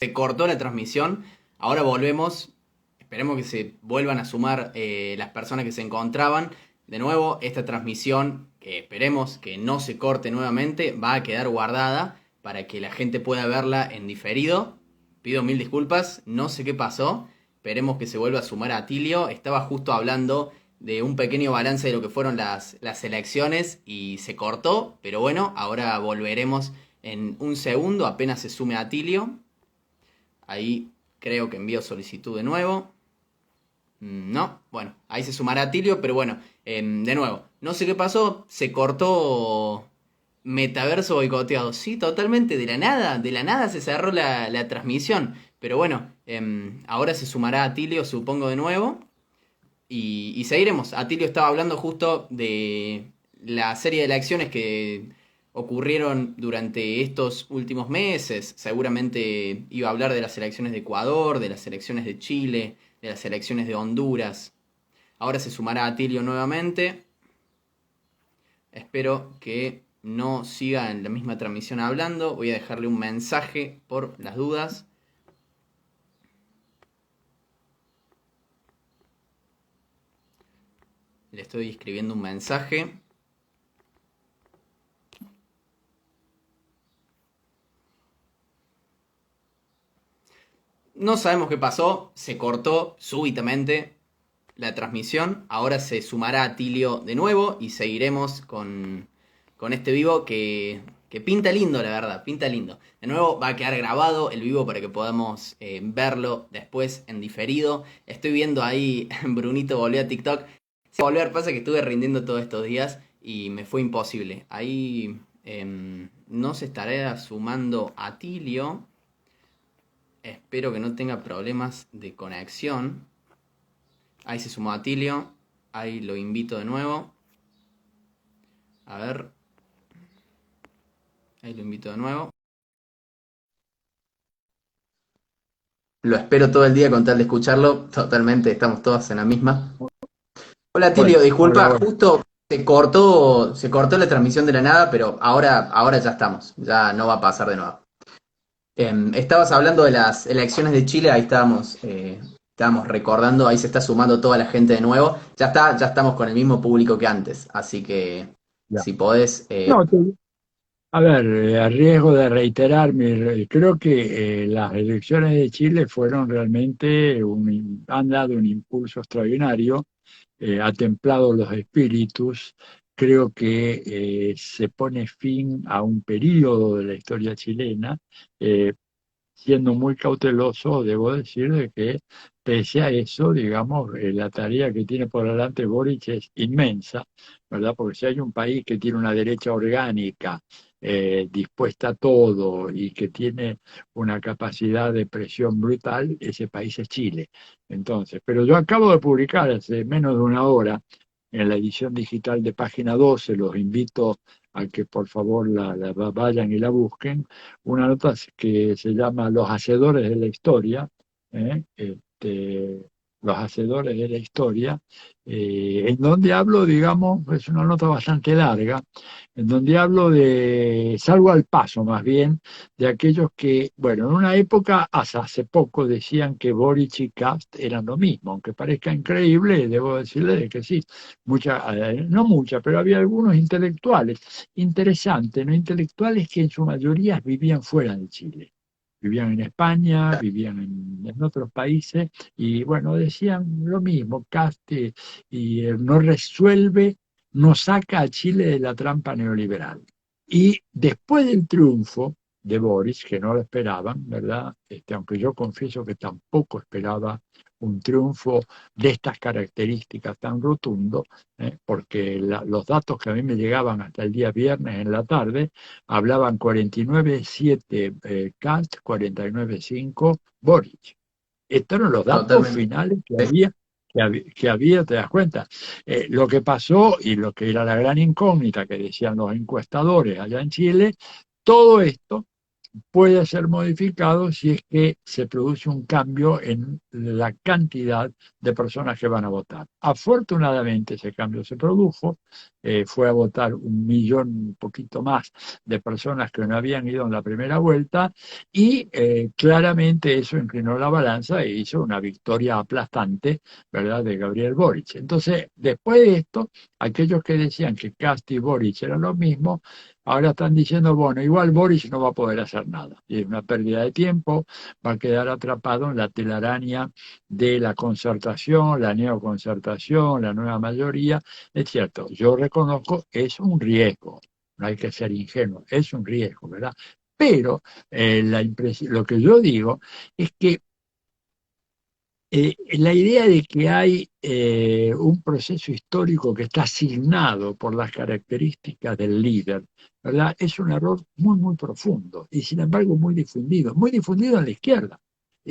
Se cortó la transmisión, ahora volvemos, esperemos que se vuelvan a sumar las personas que se encontraban. De nuevo, esta transmisión, que esperemos que no se corte nuevamente, va a quedar guardada para que la gente pueda verla en diferido. Pido mil disculpas, no sé qué pasó, esperemos que se vuelva a sumar a Atilio. Estaba justo hablando de un pequeño balance de lo que fueron las elecciones y se cortó, pero bueno, ahora volveremos en un segundo, apenas se sume a Atilio. Ahí creo que envío solicitud de nuevo. No, bueno, ahí se sumará Atilio, pero bueno, de nuevo, no sé qué pasó, se cortó Metaverso boicoteado. Sí, totalmente, de la nada se cerró la transmisión. Pero bueno, ahora se sumará Atilio, supongo, de nuevo. Y seguiremos. Atilio estaba hablando justo de la serie de elecciones que ocurrieron durante estos últimos meses. Seguramente iba a hablar de las elecciones de Ecuador, de las elecciones de Chile, de las elecciones de Honduras. Ahora se sumará Atilio nuevamente. Espero que no siga en la misma transmisión hablando. Voy a dejarle un mensaje por las dudas. Le estoy escribiendo un mensaje. No sabemos qué pasó, se cortó súbitamente la transmisión. Ahora se sumará Atilio de nuevo y seguiremos con este vivo que pinta lindo, la verdad, pinta lindo. De nuevo va a quedar grabado el vivo para que podamos verlo después en diferido. Estoy viendo ahí, Brunito volvió a TikTok. Se volver, pasa que estuve rindiendo todos estos días y me fue imposible. Ahí no se estará sumando Atilio. Espero que no tenga problemas de conexión. Ahí se sumó Atilio. Ahí lo invito de nuevo. A ver. Ahí lo invito de nuevo. Lo espero todo el día con tal de escucharlo. Totalmente, estamos todos en la misma. Hola Bueno, Atilio, hola, disculpa, hola. justo se cortó la transmisión de la nada, pero ahora ya estamos. Ya no va a pasar de nuevo. Estabas hablando de las elecciones de Chile, ahí estábamos recordando, ahí se está sumando toda la gente de nuevo. Ya estamos con el mismo público que antes, así que Ya. si podés, No, a ver, a riesgo de reiterarme, creo que las elecciones de Chile fueron realmente han dado un impulso extraordinario, ha templado los espíritus. Creo que se pone fin a un periodo de la historia chilena. eh, Siendo muy cauteloso, debo decir de que pese a eso, digamos, la tarea que tiene por delante Boric es inmensa, ¿verdad? Porque si hay un país que tiene una derecha orgánica, dispuesta a todo y que tiene una capacidad de presión brutal, ese país es Chile. Entonces, pero yo acabo de publicar hace menos de una hora en la edición digital de Página 12, los invito a que por favor vayan y la busquen, una nota que se llama Los Hacedores de la Historia, ¿eh? Los Hacedores de la Historia, en donde hablo, digamos, es una nota bastante larga, en donde hablo de, salgo al paso más bien, de aquellos que, bueno, en una época, hasta hace poco, decían que Boric y Kast eran lo mismo, aunque parezca increíble, debo decirle que sí, no mucha, pero había algunos intelectuales interesantes, ¿no? Intelectuales que en su mayoría vivían fuera de Chile. Vivían en España, vivían en otros países, y bueno, decían lo mismo, Caste, y no resuelve, no saca a Chile de la trampa neoliberal. Y después del triunfo de Boris, que no lo esperaban, ¿verdad? Aunque yo confieso que tampoco esperaba un triunfo de estas características tan rotundo, porque los datos que a mí me llegaban hasta el día viernes en la tarde hablaban 49,7 Kant, 49,5 Boric. Estos eran los datos totalmente. finales que había, te das cuenta. Lo que pasó y lo que era la gran incógnita que decían los encuestadores allá en Chile, todo esto puede ser modificado si es que se produce un cambio en la cantidad de personas que van a votar. Afortunadamente ese cambio se produjo, fue a votar 1 millón, un poquito más, de personas que no habían ido en la primera vuelta, y claramente eso inclinó la balanza e hizo una victoria aplastante, ¿verdad?, de Gabriel Boric. Entonces, después de esto, aquellos que decían que Cast y Boric eran lo mismo, ahora están diciendo, bueno, igual Boric no va a poder hacer nada. Y es una pérdida de tiempo, va a quedar atrapado en la telaraña de la concertación, la neoconcertación, la nueva mayoría. Es cierto, yo reconozco, es un riesgo, no hay que ser ingenuo, es un riesgo, ¿verdad? Pero lo que yo digo es que la idea de que hay un proceso histórico que está asignado por las características del líder, ¿verdad? Es un error muy, muy profundo y sin embargo muy difundido en la izquierda,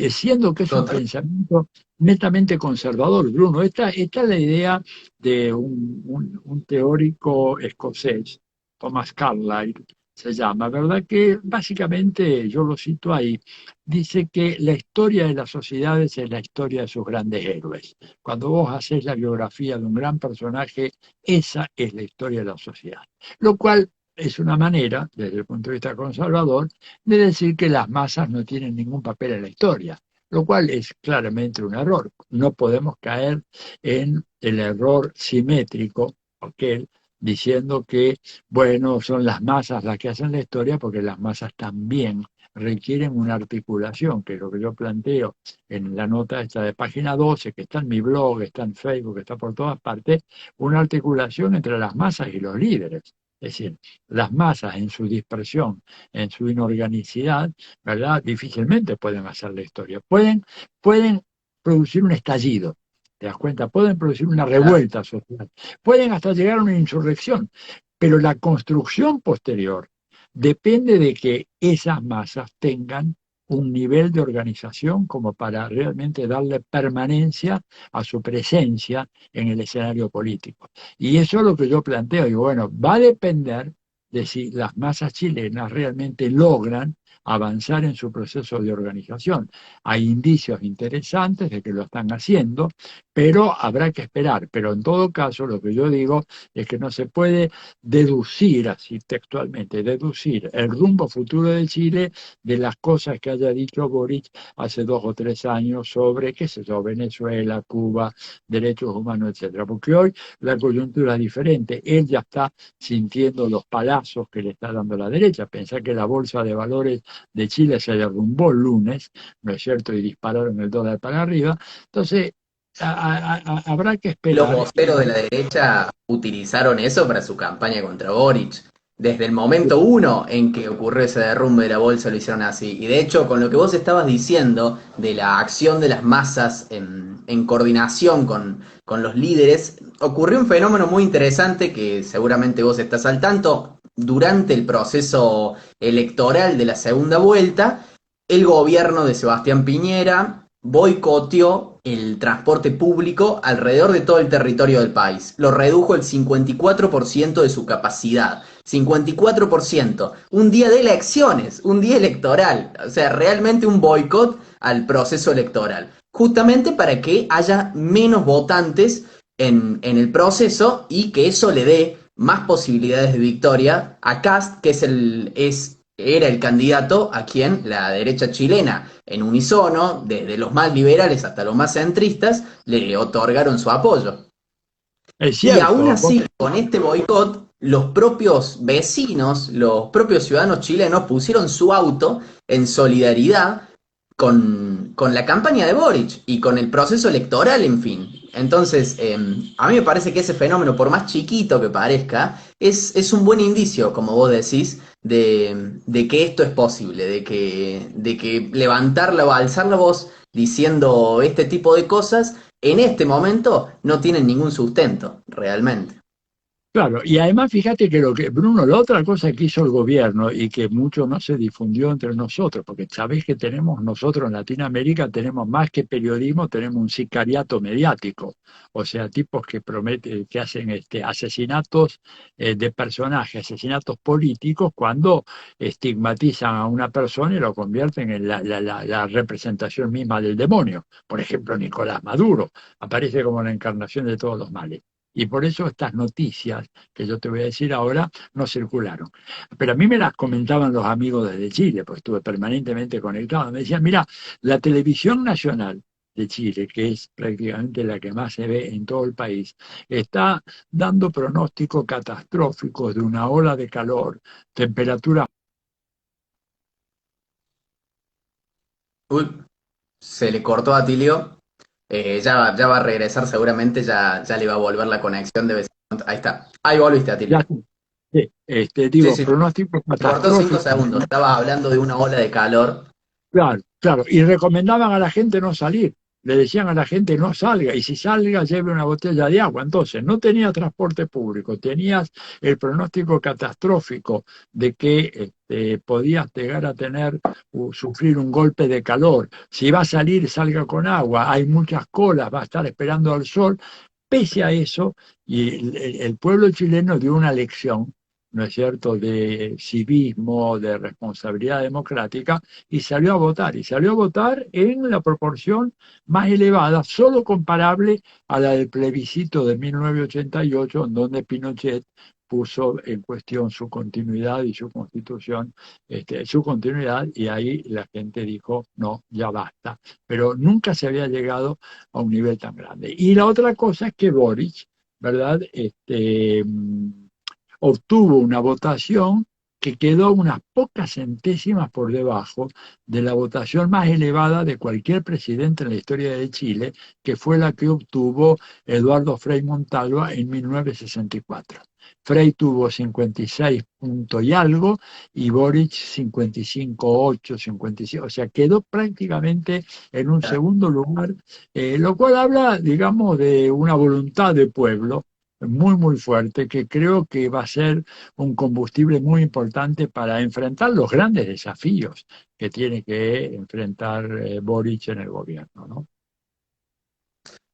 siendo que es un Total. pensamiento netamente conservador, Bruno. Esta es la idea de un teórico escocés, Thomas Carlyle se llama, ¿verdad? Que básicamente, yo lo cito ahí, dice que la historia de las sociedades es la historia de sus grandes héroes. Cuando vos haces la biografía de un gran personaje, esa es la historia de la sociedad. Lo cual es una manera, desde el punto de vista conservador, de decir que las masas no tienen ningún papel en la historia, lo cual es claramente un error. No podemos caer en el error simétrico, aquel diciendo que, bueno, son las masas las que hacen la historia, porque las masas también requieren una articulación, que es lo que yo planteo en la nota esta de página 12, que está en mi blog, está en Facebook, está por todas partes, una articulación entre las masas y los líderes. Es decir, las masas en su dispersión, en su inorganicidad, ¿verdad? Difícilmente pueden hacer la historia. Pueden producir un estallido, ¿te das cuenta? Pueden producir una Claro. revuelta social, pueden hasta llegar a una insurrección, pero la construcción posterior depende de que esas masas tengan un nivel de organización como para realmente darle permanencia a su presencia en el escenario político. Y eso es lo que yo planteo. Y bueno, va a depender de si las masas chilenas realmente logran avanzar en su proceso de organización. Hay indicios interesantes de que lo están haciendo, pero habrá que esperar. Pero en todo caso, lo que yo digo es que no se puede deducir, así textualmente, deducir el rumbo futuro de Chile de las cosas que haya dicho Boric hace 2 o 3 años sobre, qué sé yo, Venezuela, Cuba, derechos humanos, etcétera. Porque hoy la coyuntura es diferente. Él ya está sintiendo los palazos que le está dando la derecha. Pensar que la bolsa de valores de Chile se derrumbó el lunes, ¿no es cierto? Y dispararon el dólar para arriba. Entonces, habrá que Los esperar. voceros de la derecha utilizaron eso para su campaña contra Boric. Desde el momento uno en que ocurrió ese derrumbe de la bolsa lo hicieron así. Y de hecho, con lo que vos estabas diciendo de la acción de las masas en coordinación con los líderes, ocurrió un fenómeno muy interesante que seguramente vos estás al tanto. Durante el proceso electoral de la segunda vuelta, el gobierno de Sebastián Piñera boicoteó el transporte público alrededor de todo el territorio del país. Lo redujo el 54% de su capacidad. 54%. Un día de elecciones, un día electoral. O sea, realmente un boicot al proceso electoral. Justamente para que haya menos votantes en el proceso y que eso le dé más posibilidades de victoria a Kast, que era el candidato a quien la derecha chilena, en unisono, desde los más liberales hasta los más centristas, le otorgaron su apoyo. Es Y aún cierto, así, con este boicot, los propios vecinos, los propios ciudadanos chilenos pusieron su auto en solidaridad con la campaña de Boric y con el proceso electoral, en fin. Entonces, a mí me parece que ese fenómeno, por más chiquito que parezca, es un buen indicio, como vos decís, de que esto es posible, de que levantarla o alzar la voz diciendo este tipo de cosas en este momento no tienen ningún sustento, realmente. Claro, y además fíjate que lo que, Bruno, la otra cosa que hizo el gobierno y que mucho no se difundió entre nosotros, porque sabés que tenemos nosotros en Latinoamérica, tenemos más que periodismo, tenemos un sicariato mediático, o sea, tipos que prometen, que hacen asesinatos de personajes, asesinatos políticos, cuando estigmatizan a una persona y lo convierten en la representación misma del demonio. Por ejemplo, Nicolás Maduro aparece como la encarnación de todos los males. Y por eso estas noticias que yo te voy a decir ahora no circularon. Pero a mí me las comentaban los amigos desde Chile, pues estuve permanentemente conectado. Me decían, mira, la televisión nacional de Chile, que es prácticamente la que más se ve en todo el país, está dando pronósticos catastróficos de una ola de calor, temperaturas. Uy, se le cortó a Tilio. Ya va a regresar seguramente, ya le va a volver la conexión de vez en cuando. Ahí está. Ahí volviste, Ya, Atilio. sí, Sí, digo, sí, pronósticos se cortó 5 segundos. catastróficos. Estabas hablando de una ola de calor. Claro, claro. Y recomendaban a la gente no salir. Le decían a la gente no salga. Y si salga, lleve una botella de agua. Entonces, no tenía transporte público. Tenías el pronóstico catastrófico de que podías llegar a tener, sufrir un golpe de calor. Si va a salir, salga con agua. Hay muchas colas, va a estar esperando al sol. Pese a eso, y el pueblo chileno dio una lección, ¿no es cierto?, de civismo, de responsabilidad democrática, y salió a votar. Y salió a votar en la proporción más elevada, solo comparable a la del plebiscito de 1988, en donde Pinochet puso en cuestión su continuidad y su constitución, su continuidad, y ahí la gente dijo, no, ya basta. Pero nunca se había llegado a un nivel tan grande. Y la otra cosa es que Boric, ¿verdad? Obtuvo una votación que quedó unas pocas centésimas por debajo de la votación más elevada de cualquier presidente en la historia de Chile, que fue la que obtuvo Eduardo Frei Montalva en 1964. Frei tuvo 56 puntos y algo y Boric 55,8, 55, o sea, quedó prácticamente en un segundo lugar, lo cual habla, digamos, de una voluntad de pueblo muy, muy fuerte, que creo que va a ser un combustible muy importante para enfrentar los grandes desafíos que tiene que enfrentar Boric en el gobierno, ¿no?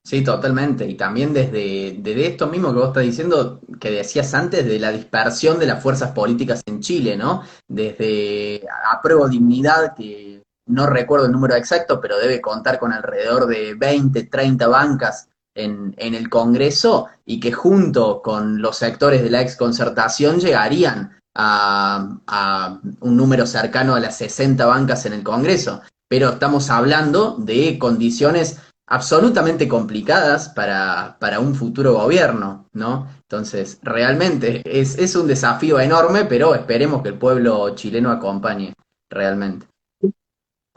Sí, totalmente. Y también desde esto mismo que vos estás diciendo, que decías antes, de la dispersión de las fuerzas políticas en Chile, ¿no? Desde Apruebo Dignidad, que no recuerdo el número exacto, pero debe contar con alrededor de 20, 30 bancas en el Congreso, y que junto con los sectores de la exconcertación llegarían a un número cercano a las 60 bancas en el Congreso. Pero estamos hablando de condiciones absolutamente complicadas para un futuro gobierno, ¿no? Entonces, realmente es un desafío enorme, pero esperemos que el pueblo chileno acompañe realmente.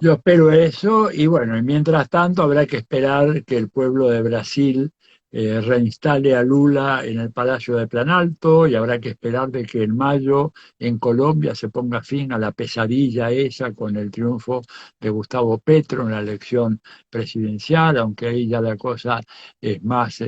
Yo espero eso y bueno, y mientras tanto habrá que esperar que el pueblo de Brasil reinstale a Lula en el Palacio de Planalto y habrá que esperar de que en mayo en Colombia se ponga fin a la pesadilla esa con el triunfo de Gustavo Petro en la elección presidencial, aunque ahí ya la cosa es más,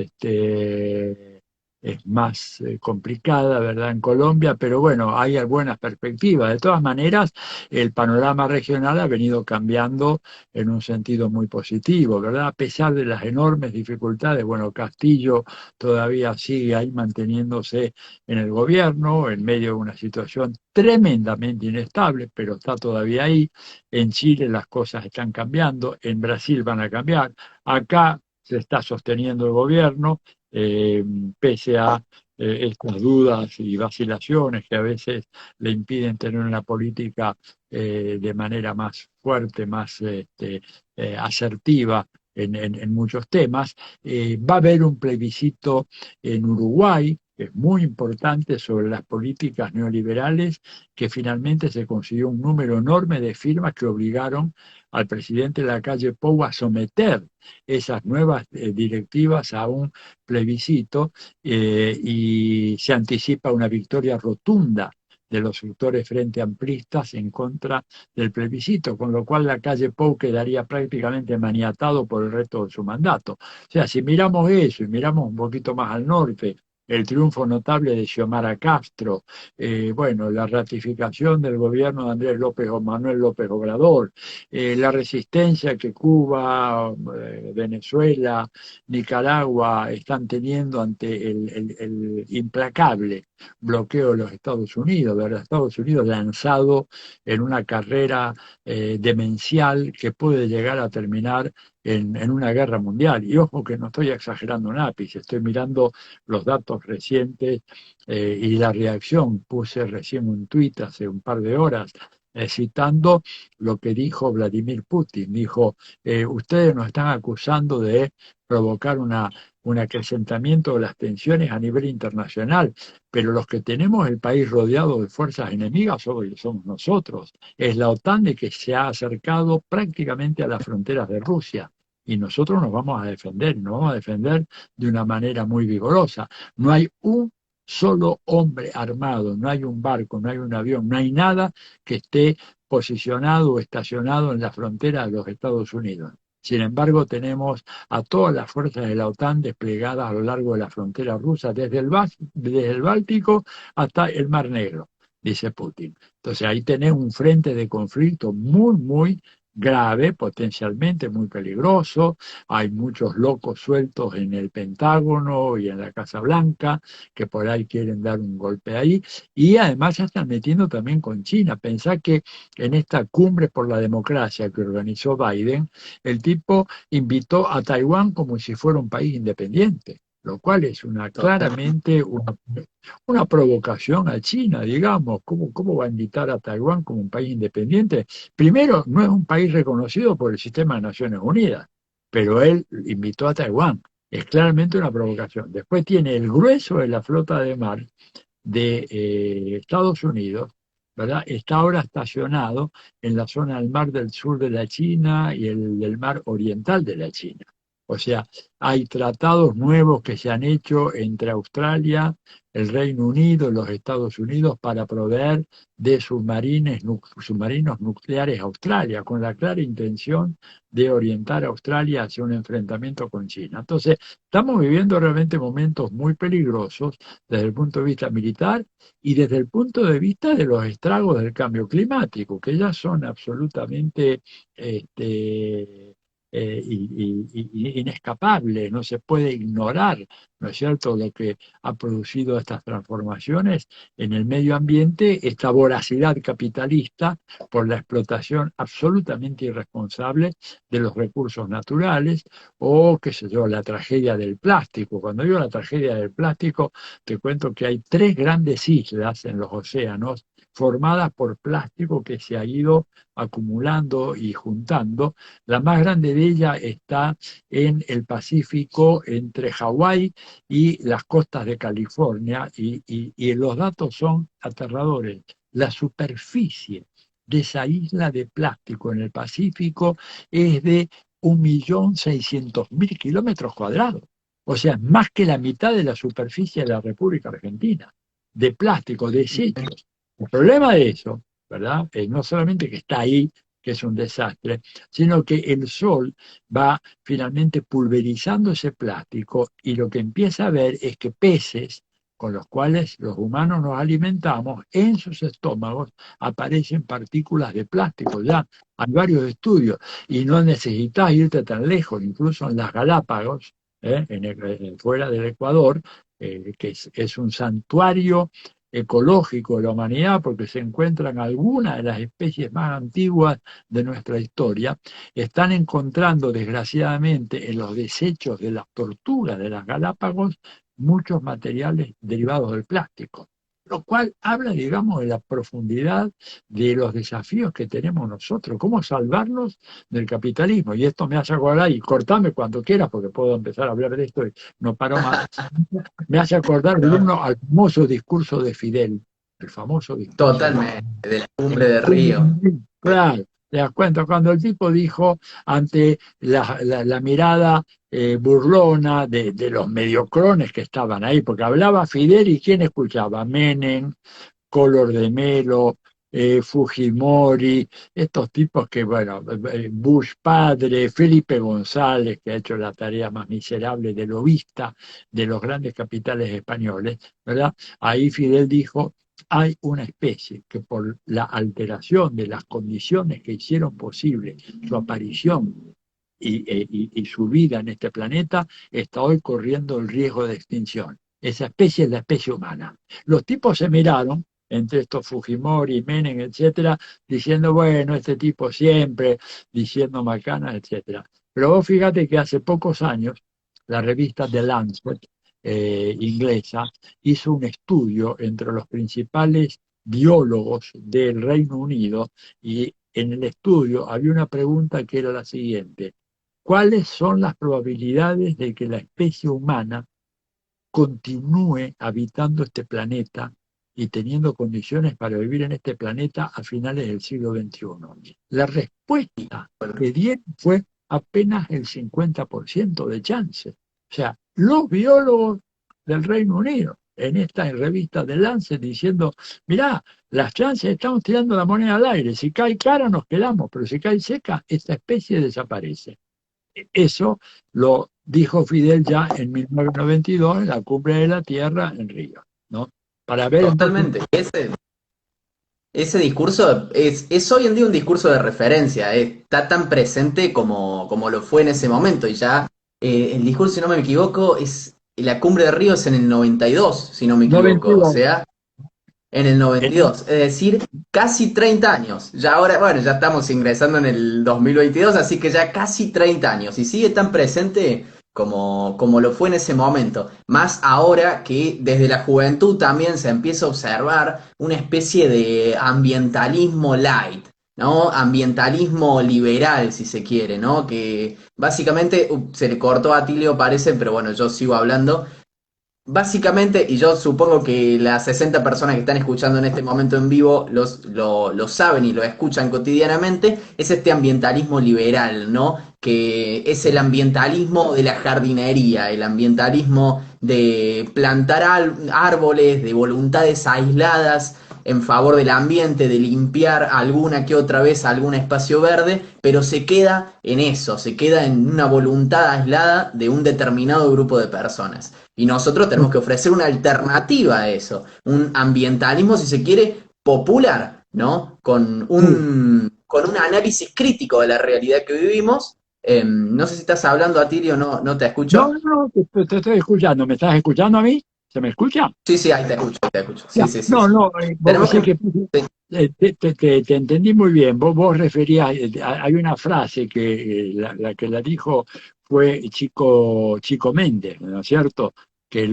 es más complicada, ¿verdad? En Colombia, pero bueno, hay buenas perspectivas. De todas maneras, el panorama regional ha venido cambiando en un sentido muy positivo, ¿verdad? A pesar de las enormes dificultades, bueno, Castillo todavía sigue ahí manteniéndose en el gobierno, en medio de una situación tremendamente inestable, pero está todavía ahí. En Chile las cosas están cambiando, en Brasil van a cambiar, acá se está sosteniendo el gobierno, eh, pese a estas dudas y vacilaciones que a veces le impiden tener una política de manera más fuerte, más asertiva en muchos temas. Va a haber un plebiscito en Uruguay, que es muy importante, sobre las políticas neoliberales, que finalmente se consiguió un número enorme de firmas que obligaron al presidente de la calle Pou a someter esas nuevas directivas a un plebiscito y se anticipa una victoria rotunda de los sectores frente amplistas en contra del plebiscito, con lo cual la calle Pou quedaría prácticamente maniatado por el resto de su mandato. O sea, si miramos eso y miramos un poquito más al norte, el triunfo notable de Xiomara Castro, bueno, la ratificación del gobierno de Andrés López o Manuel López Obrador, la resistencia que Cuba, Venezuela, Nicaragua están teniendo ante el implacable bloqueo de los Estados Unidos, ¿verdad? Estados Unidos lanzado en una carrera demencial que puede llegar a terminar en una guerra mundial. Y ojo que no estoy exagerando un ápice, estoy mirando los datos recientes y la reacción. Puse recién un tuit hace un par de horas citando lo que dijo Vladimir Putin. Dijo, ustedes nos están acusando de provocar un acrecentamiento de las tensiones a nivel internacional, pero los que tenemos el país rodeado de fuerzas enemigas somos nosotros. Es la OTAN de que se ha acercado prácticamente a las fronteras de Rusia. Y nosotros nos vamos a defender, nos vamos a defender de una manera muy vigorosa. No hay un solo hombre armado, no hay un barco, no hay un avión, no hay nada que esté posicionado o estacionado en la frontera de los Estados Unidos. Sin embargo, tenemos a todas las fuerzas de la OTAN desplegadas a lo largo de la frontera rusa, desde el Báltico hasta el Mar Negro, dice Putin. Entonces ahí tenés un frente de conflicto muy, muy grave, potencialmente muy peligroso. Hay muchos locos sueltos en el Pentágono y en la Casa Blanca que por ahí quieren dar un golpe ahí. Y además se están metiendo también con China. Pensá que en esta cumbre por la democracia que organizó Biden, el tipo invitó a Taiwán como si fuera un país independiente, lo cual es claramente una provocación a China, digamos. ¿Cómo va a invitar a Taiwán como un país independiente? Primero, no es un país reconocido por el sistema de Naciones Unidas, pero él invitó a Taiwán. Es claramente una provocación. Después tiene el grueso de la flota de mar de Estados Unidos, ¿verdad? Está ahora estacionado en la zona del mar del sur de la China y el del mar oriental de la China. O sea, hay tratados nuevos que se han hecho entre Australia, el Reino Unido y los Estados Unidos para proveer de submarinos nucleares a Australia, con la clara intención de orientar a Australia hacia un enfrentamiento con China. Entonces, estamos viviendo realmente momentos muy peligrosos desde el punto de vista militar y desde el punto de vista de los estragos del cambio climático, que ya son absolutamente inescapables, no se puede ignorar, ¿no es cierto?, lo que ha producido estas transformaciones en el medio ambiente, esta voracidad capitalista por la explotación absolutamente irresponsable de los recursos naturales, o, qué sé yo, la tragedia del plástico. Cuando digo la tragedia del plástico, te cuento que hay 3 grandes islas en los océanos formadas por plástico que se ha ido acumulando y juntando. La más grande de ellas está en el Pacífico, entre Hawái y las costas de California, y los datos son aterradores. La superficie de esa isla de plástico en el Pacífico es de 1.600.000 kilómetros cuadrados. O sea, más que la mitad de la superficie de la República Argentina, de plástico, desechos. El problema de eso, ¿verdad? No solamente que está ahí, que es un desastre, sino que el sol va finalmente pulverizando ese plástico y lo que empieza a ver es que peces con los cuales los humanos nos alimentamos, en sus estómagos aparecen partículas de plástico. Ya hay varios estudios y no necesitas irte tan lejos, incluso en las Galápagos, fuera del Ecuador, que es un santuario ecológico de la humanidad, porque se encuentran algunas de las especies más antiguas de nuestra historia, están encontrando desgraciadamente en los desechos de las tortugas de las Galápagos muchos materiales derivados del plástico, lo cual habla, digamos, de la profundidad de los desafíos que tenemos nosotros, cómo salvarnos del capitalismo. Y esto me hace acordar, y cortame cuando quieras, porque puedo empezar a hablar de esto y no paro más, me hace acordar, Bruno, al famoso discurso de Fidel, el famoso discurso. Totalmente, de la cumbre de Río. Claro, te das cuenta, cuando el tipo dijo ante la mirada burlona de los mediocrones que estaban ahí, porque hablaba Fidel y ¿quién escuchaba? Menem, Collor de Mello, Fujimori, estos tipos que, bueno, Bush padre, Felipe González, que ha hecho la tarea más miserable de lobista de los grandes capitales españoles, ¿verdad? Ahí Fidel dijo, hay una especie que por la alteración de las condiciones que hicieron posible su aparición y su vida en este planeta, está hoy corriendo el riesgo de extinción. Esa especie es la especie humana. Los tipos se miraron, entre estos Fujimori, Menem, etcétera, diciendo, bueno, este tipo siempre, diciendo macanas, etcétera. Pero vos fíjate que hace pocos años, la revista The Lancet, inglesa, hizo un estudio entre los principales biólogos del Reino Unido y en el estudio había una pregunta que era la siguiente: ¿cuáles son las probabilidades de que la especie humana continúe habitando este planeta y teniendo condiciones para vivir en este planeta a finales del siglo XXI? La respuesta que dieron fue apenas el 50% de chance. O sea, los biólogos del Reino Unido, en esta revista de Lancet, diciendo, mirá, las chances, estamos tirando la moneda al aire, si cae cara nos quedamos, pero si cae seca, esta especie desaparece. Eso lo dijo Fidel ya en 1992 en la Cumbre de la Tierra en Río, ¿no? Para ver entonces. Totalmente. Ese discurso es hoy en día un discurso de referencia, está tan presente como lo fue en ese momento. Y ya el discurso, si no me equivoco, es la cumbre de Río es en el 92, si no me equivoco. O 92. sea, en el En- 92, es decir, casi 30 años. Ya ahora, bueno, ya estamos ingresando en el 2022, así que ya casi 30 años. Y sigue tan presente como lo fue en ese momento. Más ahora que desde la juventud también se empieza a observar una especie de ambientalismo light, ¿no? Ambientalismo liberal, si se quiere, ¿no? Que básicamente se le cortó a Atilio, parece, pero bueno, yo sigo hablando. Básicamente, y yo supongo que las 60 personas que están escuchando en este momento en vivo lo saben y lo escuchan cotidianamente, es este ambientalismo liberal, ¿no? Que es el ambientalismo de la jardinería, el ambientalismo de plantar árboles, de voluntades aisladas en favor del ambiente, de limpiar alguna que otra vez algún espacio verde, pero se queda en eso, se queda en una voluntad aislada de un determinado grupo de personas. Y nosotros tenemos que ofrecer una alternativa a eso, un ambientalismo, si se quiere, popular, ¿no? Con un análisis crítico de la realidad que vivimos. No sé si estás hablando, Atilio, no te No, escucho. no, no, te estoy escuchando. ¿Me estás escuchando a mí? ¿Se me escucha? Sí, sí, ahí te escucho, te escucho. Sí, Ya. sí, sí, No, sí. no, vos Tenemos sí que... que Sí. te entendí muy bien. Vos referías, hay una frase que la que la dijo fue Chico Méndez, ¿no es cierto? Que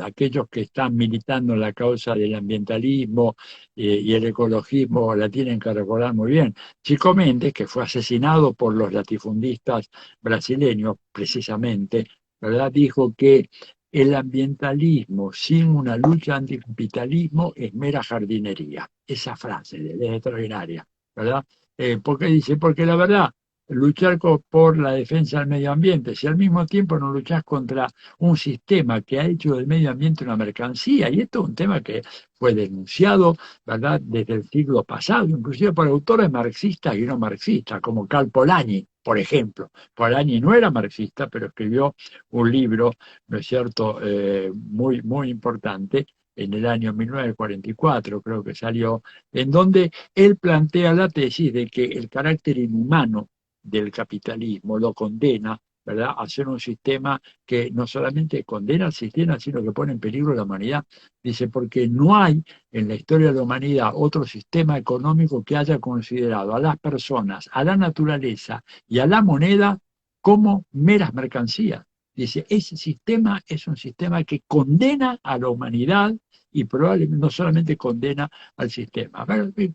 aquellos que están militando en la causa del ambientalismo y el ecologismo la tienen que recordar muy bien. Chico Méndez, que fue asesinado por los latifundistas brasileños, precisamente, ¿verdad? Dijo que el ambientalismo sin una lucha anticapitalismo es mera jardinería. Esa frase es extraordinaria, ¿verdad? ¿Por qué dice? Porque la verdad, luchar por la defensa del medio ambiente, si al mismo tiempo no luchás contra un sistema que ha hecho del medio ambiente una mercancía, y esto es un tema que fue denunciado, ¿verdad?, desde el siglo pasado, inclusive por autores marxistas y no marxistas, como Karl Polanyi, por ejemplo. Polanyi no era marxista, pero escribió un libro, ¿no es cierto?, muy, muy importante, en el año 1944 creo que salió, en donde él plantea la tesis de que el carácter inhumano del capitalismo lo condena, ¿verdad?, a ser un sistema que no solamente condena al sistema, sino que pone en peligro la humanidad. Dice, porque no hay en la historia de la humanidad otro sistema económico que haya considerado a las personas, a la naturaleza y a la moneda como meras mercancías. Dice, ese sistema es un sistema que condena a la humanidad y probablemente no solamente condena al sistema.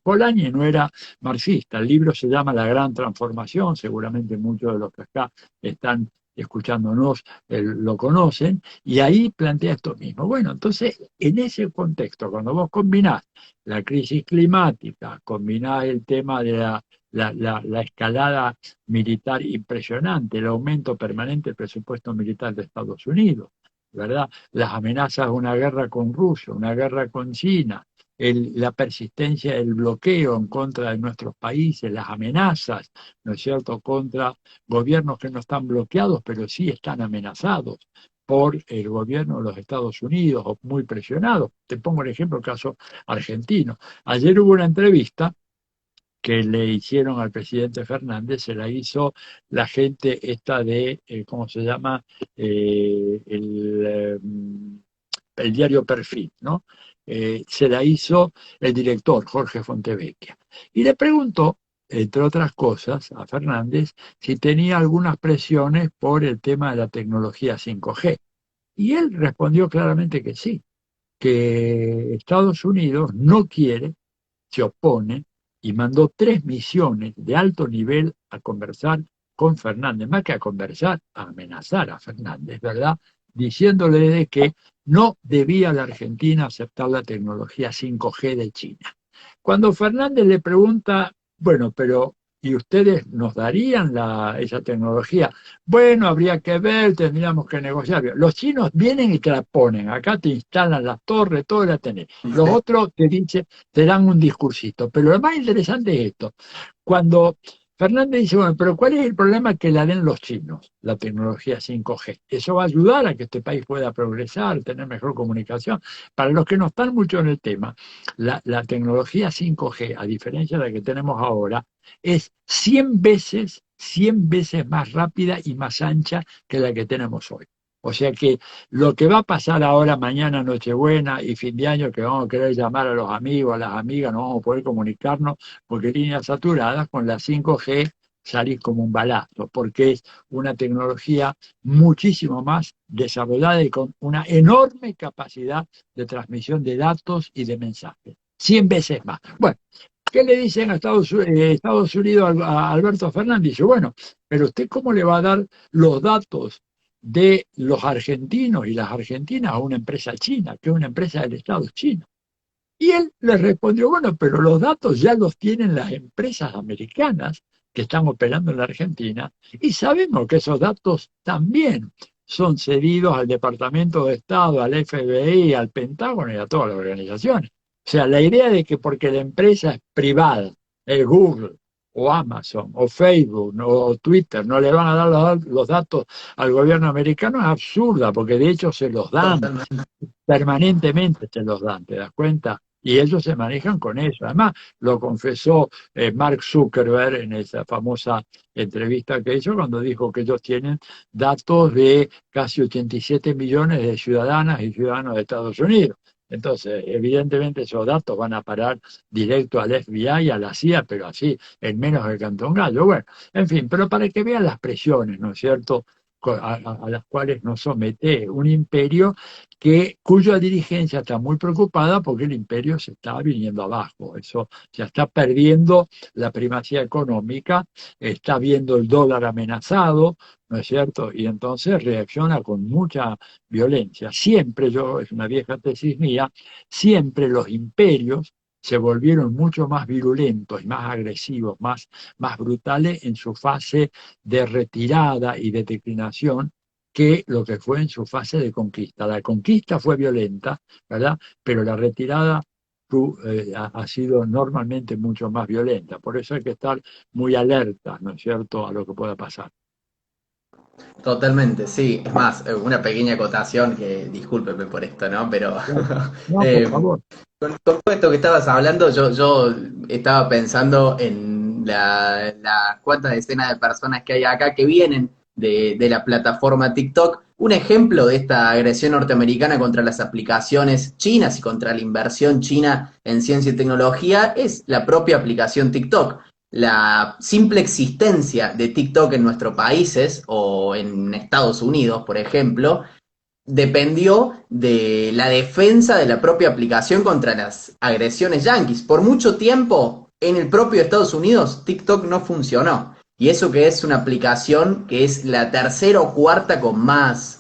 Polanyi no era marxista, el libro se llama La Gran Transformación, seguramente muchos de los que acá están escuchándonos lo conocen, y ahí plantea esto mismo. Bueno, entonces, en ese contexto, cuando vos combinás la crisis climática, combinás el tema de la escalada militar impresionante, el aumento permanente del presupuesto militar de Estados Unidos, ¿verdad? Las amenazas de una guerra con Rusia, una guerra con China, la persistencia del bloqueo en contra de nuestros países, las amenazas, ¿no es cierto?, contra gobiernos que no están bloqueados, pero sí están amenazados por el gobierno de los Estados Unidos o muy presionados. Te pongo el ejemplo, el caso argentino. Ayer hubo una entrevista que le hicieron al presidente Fernández, se la hizo la gente esta de, ¿cómo se llama? Eh, el, eh, el diario Perfil, ¿no? Se la hizo el director Jorge Fontevecchia. Y le preguntó, entre otras cosas, a Fernández si tenía algunas presiones por el tema de la tecnología 5G. Y él respondió claramente que sí, que Estados Unidos no quiere, se opone y mandó 3 misiones de alto nivel a conversar con Fernández, más que a conversar, a amenazar a Fernández, ¿verdad? Diciéndole de que no debía la Argentina aceptar la tecnología 5G de China. Cuando Fernández le pregunta, bueno, pero ¿y ustedes nos darían esa tecnología? Bueno, habría que ver, tendríamos que negociar. Los chinos vienen y te la ponen, acá te instalan las torres, todo la tenés. Los otros te dicen, te dan un discursito. Pero lo más interesante es esto. Cuando Fernández dice, bueno, pero ¿cuál es el problema que la den los chinos, la tecnología 5G? Eso va a ayudar a que este país pueda progresar, tener mejor comunicación. Para los que no están mucho en el tema, la tecnología 5G, a diferencia de la que tenemos ahora, es 100 veces más rápida y más ancha que la que tenemos hoy. O sea que lo que va a pasar ahora, mañana, Nochebuena y fin de año, que vamos a querer llamar a los amigos, a las amigas, no vamos a poder comunicarnos, porque líneas saturadas con la 5G salís como un balazo, porque es una tecnología muchísimo más desarrollada y con una enorme capacidad de transmisión de datos y de mensajes. 100 veces más. Bueno, ¿qué le dicen a Estados Unidos a Alberto Fernández? Dice, bueno, pero usted cómo le va a dar los datos de los argentinos y las argentinas a una empresa china, que es una empresa del Estado chino? Y él le respondió, bueno, pero los datos ya los tienen las empresas americanas que están operando en la Argentina y sabemos que esos datos también son cedidos al Departamento de Estado, al FBI, al Pentágono y a todas las organizaciones. O sea, la idea de que porque la empresa es privada, es Google o Amazon o Facebook o Twitter, no le van a dar los datos al gobierno americano es absurda, porque de hecho se los dan, permanentemente se los dan, ¿te das cuenta? Y ellos se manejan con eso. Además, lo confesó Mark Zuckerberg en esa famosa entrevista que hizo cuando dijo que ellos tienen datos de casi 87 millones de ciudadanas y ciudadanos de Estados Unidos. Entonces, evidentemente esos datos van a parar directo al FBI y a la CIA, pero así, en menos del Cantón Gallo. Bueno, en fin, pero para que vean las presiones, ¿no es cierto?, a las cuales nos somete un imperio cuya dirigencia está muy preocupada porque el imperio se está viniendo abajo. Eso ya está perdiendo la primacía económica, está viendo el dólar amenazado, ¿no es cierto? Y entonces reacciona con mucha violencia. Siempre, es una vieja tesis mía, siempre los imperios se volvieron mucho más virulentos y más agresivos, más brutales en su fase de retirada y de declinación que lo que fue en su fase de conquista. La conquista fue violenta, ¿verdad? Pero la retirada ha sido normalmente mucho más violenta. Por eso hay que estar muy alerta, ¿no es cierto?, a lo que pueda pasar. Totalmente, sí. Es más, una pequeña acotación que discúlpeme por esto, ¿no? Pero No, por eh, favor. con todo esto que estabas hablando, yo estaba pensando en la cuántas decenas de personas que hay acá que vienen de la plataforma TikTok. Un ejemplo de esta agresión norteamericana contra las aplicaciones chinas y contra la inversión china en ciencia y tecnología es la propia aplicación TikTok. La simple existencia de TikTok en nuestros países o en Estados Unidos, por ejemplo, dependió de la defensa de la propia aplicación contra las agresiones yanquis. Por mucho tiempo, en el propio Estados Unidos, TikTok no funcionó. Y eso que es una aplicación que es la tercera o cuarta con más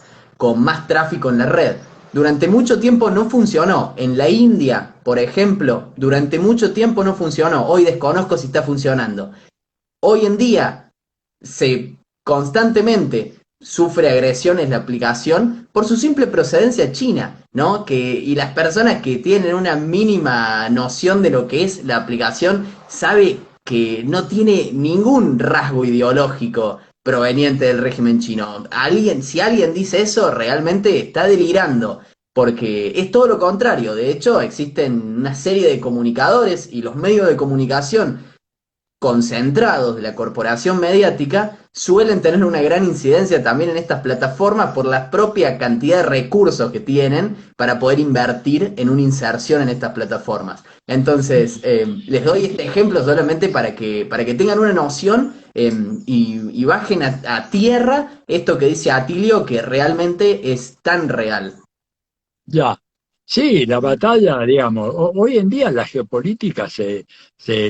tráfico en la red. Durante mucho tiempo no funcionó. En la India, por ejemplo, durante mucho tiempo no funcionó. Hoy desconozco si está funcionando. Hoy en día se constantemente sufre agresiones la aplicación por su simple procedencia china, ¿no? Y las personas que tienen una mínima noción de lo que es la aplicación sabe que no tiene ningún rasgo ideológico proveniente del régimen chino. Si alguien dice eso, realmente está delirando, porque es todo lo contrario. De hecho, existen una serie de comunicadores y los medios de comunicación concentrados de la corporación mediática suelen tener una gran incidencia también en estas plataformas por la propia cantidad de recursos que tienen para poder invertir en una inserción en estas plataformas. Entonces, les doy este ejemplo solamente para que tengan una noción y bajen a tierra esto que dice Atilio, que realmente es tan real. Ya, sí, la batalla, digamos, hoy en día la geopolítica se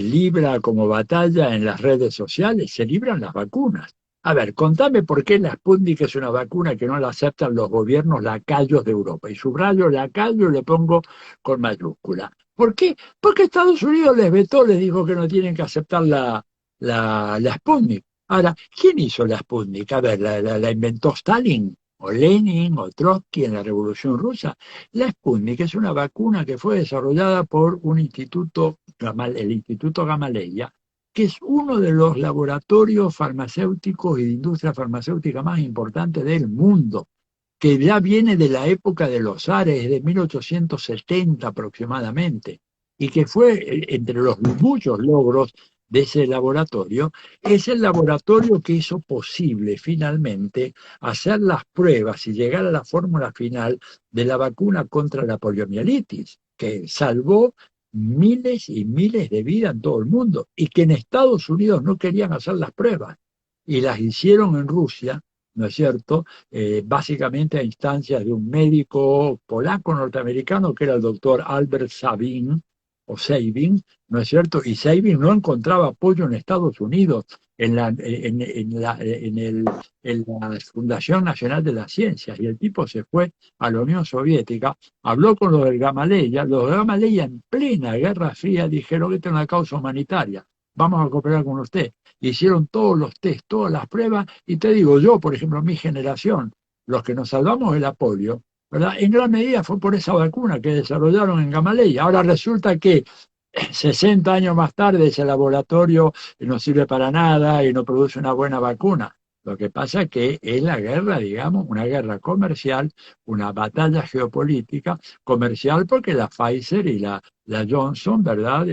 libra como batalla en las redes sociales, se libran las vacunas. A ver, contame por qué la Sputnik es una vacuna que no la aceptan los gobiernos lacayos de Europa. Y subrayo lacayo y le pongo con mayúscula. ¿Por qué? Porque Estados Unidos les vetó, les dijo que no tienen que aceptar la Sputnik. Ahora, ¿quién hizo la Sputnik? A ver, la inventó Stalin o Lenin o Trotsky en la Revolución Rusa. La Sputnik es una vacuna que fue desarrollada por un instituto, el Instituto Gamaleya, que es uno de los laboratorios farmacéuticos y de industria farmacéutica más importantes del mundo, que ya viene de la época de los zares, de 1870 aproximadamente, y que fue, entre los muchos logros de ese laboratorio, es el laboratorio que hizo posible finalmente hacer las pruebas y llegar a la fórmula final de la vacuna contra la poliomielitis, que salvó miles y miles de vidas en todo el mundo, y que en Estados Unidos no querían hacer las pruebas, y las hicieron en Rusia, ¿no es cierto? Básicamente a instancias de un médico polaco norteamericano que era el doctor Albert Sabin, o Sabin, ¿no es cierto? Y Sabin no encontraba apoyo en Estados Unidos, en la Fundación Nacional de las Ciencias, y el tipo se fue a la Unión Soviética, habló con los del Gamaleya en plena Guerra Fría dijeron que esta es una causa humanitaria, vamos a cooperar con usted. Hicieron todos los test, todas las pruebas, y te digo, yo, por ejemplo, mi generación, los que nos salvamos de la polio, ¿verdad? En gran medida fue por esa vacuna que desarrollaron en Gamaleya. Ahora resulta que 60 años más tarde ese laboratorio no sirve para nada y no produce una buena vacuna. Lo que pasa es que es la guerra, digamos, una guerra comercial, una batalla geopolítica comercial, porque la Pfizer y la Johnson, ¿verdad?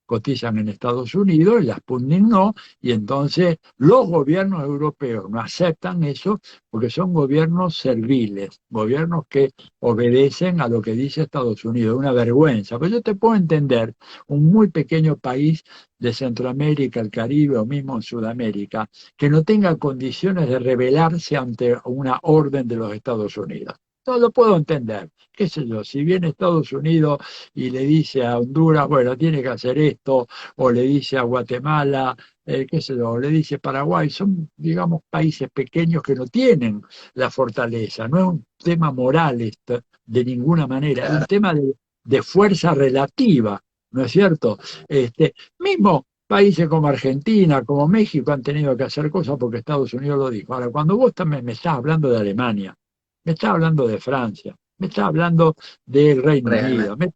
Cotizan en Estados Unidos y las Sputnik no, y entonces los gobiernos europeos no aceptan eso porque son gobiernos serviles, gobiernos que obedecen a lo que dice Estados Unidos, una vergüenza. Pues yo te puedo entender un muy pequeño país de Centroamérica, el Caribe o mismo en Sudamérica, que no tenga condiciones de rebelarse ante una orden de los Estados Unidos. No lo puedo entender. ¿Qué sé yo? Si viene Estados Unidos y le dice a Honduras, bueno, tiene que hacer esto, o le dice a Guatemala, qué sé yo, le dice Paraguay, son, digamos, países pequeños que no tienen la fortaleza. No es un tema moral esto, de ninguna manera, es un tema de fuerza relativa, ¿no es cierto? Mismo países como Argentina, como México han tenido que hacer cosas porque Estados Unidos lo dijo. Ahora, cuando vos también me estás hablando de Alemania, me estás hablando de Francia, me estás hablando del Reino Unido, Realmente.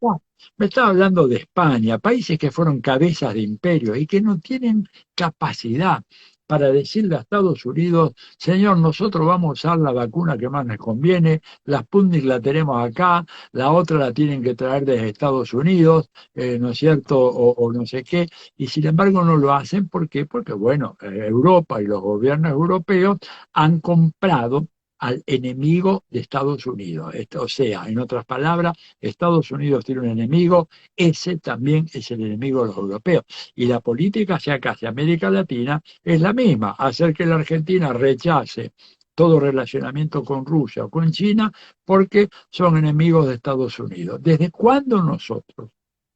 me estás hablando de España, países que fueron cabezas de imperio y que no tienen capacidad para decirle a Estados Unidos, señor, nosotros vamos a usar la vacuna que más nos conviene, la Sputnik la tenemos acá, la otra la tienen que traer desde Estados Unidos, ¿no es cierto? O no sé qué, y sin embargo no lo hacen, ¿por qué? Porque, bueno, Europa y los gobiernos europeos han comprado al enemigo de Estados Unidos. O sea, en otras palabras, Estados Unidos tiene un enemigo, ese también es el enemigo de los europeos. Y la política hacia acá, hacia América Latina, es la misma, hacer que la Argentina rechace todo relacionamiento con Rusia o con China porque son enemigos de Estados Unidos. ¿Desde cuándo nosotros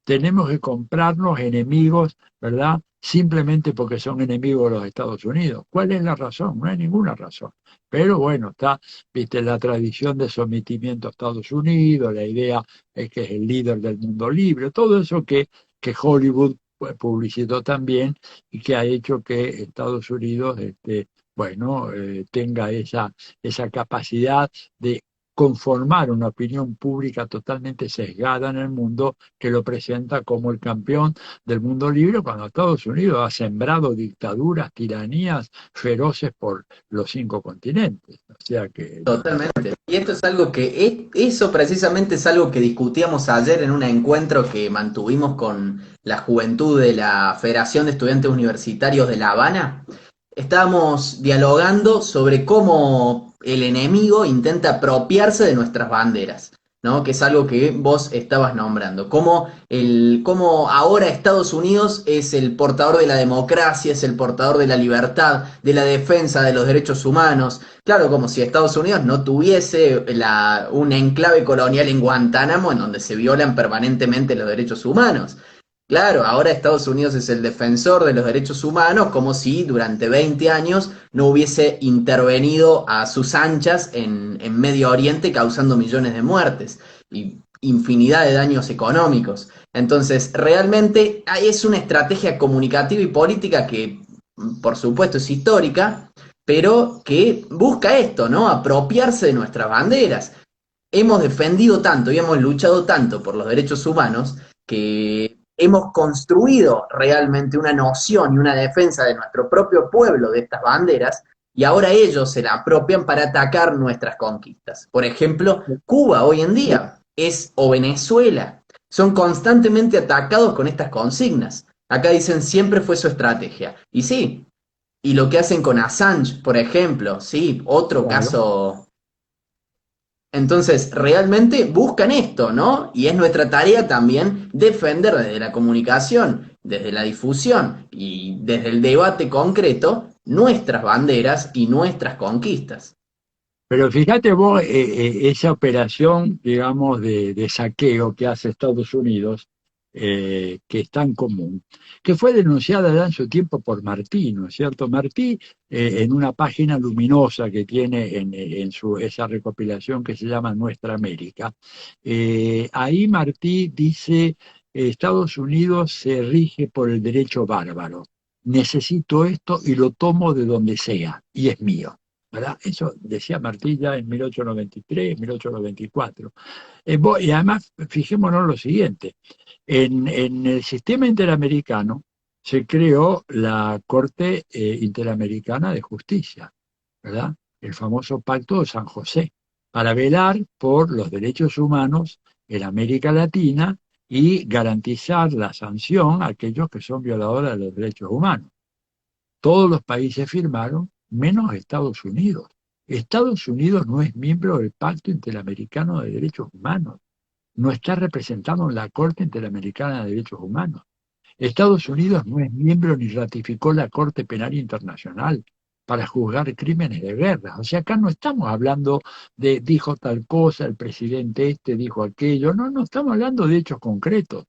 tenemos que comprarnos enemigos, ¿verdad? Simplemente porque son enemigos de los Estados Unidos? ¿Cuál es la razón? No hay ninguna razón. Pero bueno, está, viste, la tradición de sometimiento a Estados Unidos, la idea es que es el líder del mundo libre, todo eso que Hollywood pues, publicitó también y que ha hecho que Estados Unidos bueno, tenga esa capacidad de conformar una opinión pública totalmente sesgada en el mundo que lo presenta como el campeón del mundo libre, cuando Estados Unidos ha sembrado dictaduras, tiranías feroces por los 5 continentes. O sea que Totalmente. Y esto es algo que, eso precisamente es algo que discutíamos ayer en un encuentro que mantuvimos con la juventud de la Federación de Estudiantes Universitarios de La Habana. Estábamos dialogando sobre cómo el enemigo intenta apropiarse de nuestras banderas, ¿no? Que es algo que vos estabas nombrando. Cómo ahora Estados Unidos es el portador de la democracia, es el portador de la libertad, de la defensa de los derechos humanos. Claro, como si Estados Unidos no tuviese un enclave colonial en Guantánamo en donde se violan permanentemente los derechos humanos. Claro, ahora Estados Unidos es el defensor de los derechos humanos, como si durante 20 años no hubiese intervenido a sus anchas en Medio Oriente causando millones de muertes y infinidad de daños económicos. Entonces, realmente es una estrategia comunicativa y política que, por supuesto, es histórica, pero que busca esto, ¿no? Apropiarse de nuestras banderas. Hemos defendido tanto y hemos luchado tanto por los derechos humanos que hemos construido realmente una noción y una defensa de nuestro propio pueblo de estas banderas y ahora ellos se la apropian para atacar nuestras conquistas. Por ejemplo, Cuba hoy en día o Venezuela son constantemente atacados con estas consignas. Acá dicen siempre fue su estrategia. Y sí, y lo que hacen con Assange, por ejemplo, sí, otro claro. caso. Entonces, realmente buscan esto, ¿no? Y es nuestra tarea también defender desde la comunicación, desde la difusión y desde el debate concreto nuestras banderas y nuestras conquistas. Pero fíjate vos, esa operación, digamos, de saqueo que hace Estados Unidos, que es tan común, que fue denunciada ya en su tiempo por Martí, ¿no es cierto? Martí, en una página luminosa que tiene esa recopilación que se llama Nuestra América, ahí Martí dice, Estados Unidos se rige por el derecho bárbaro. Necesito esto y lo tomo de donde sea, y es mío. ¿Verdad? Eso decía Martí ya en 1893, 1894. Y además, fijémonos lo siguiente, en el sistema interamericano se creó la Corte Interamericana de Justicia, ¿verdad? El famoso Pacto de San José, para velar por los derechos humanos en América Latina y garantizar la sanción a aquellos que son violadores de los derechos humanos. Todos los países firmaron, menos Estados Unidos. Estados Unidos no es miembro del Pacto Interamericano de Derechos Humanos, no está representado en la Corte Interamericana de Derechos Humanos. Estados Unidos no es miembro ni ratificó la Corte Penal Internacional para juzgar crímenes de guerra. O sea, acá no estamos hablando de dijo tal cosa, el presidente este dijo aquello, no, no estamos hablando de hechos concretos.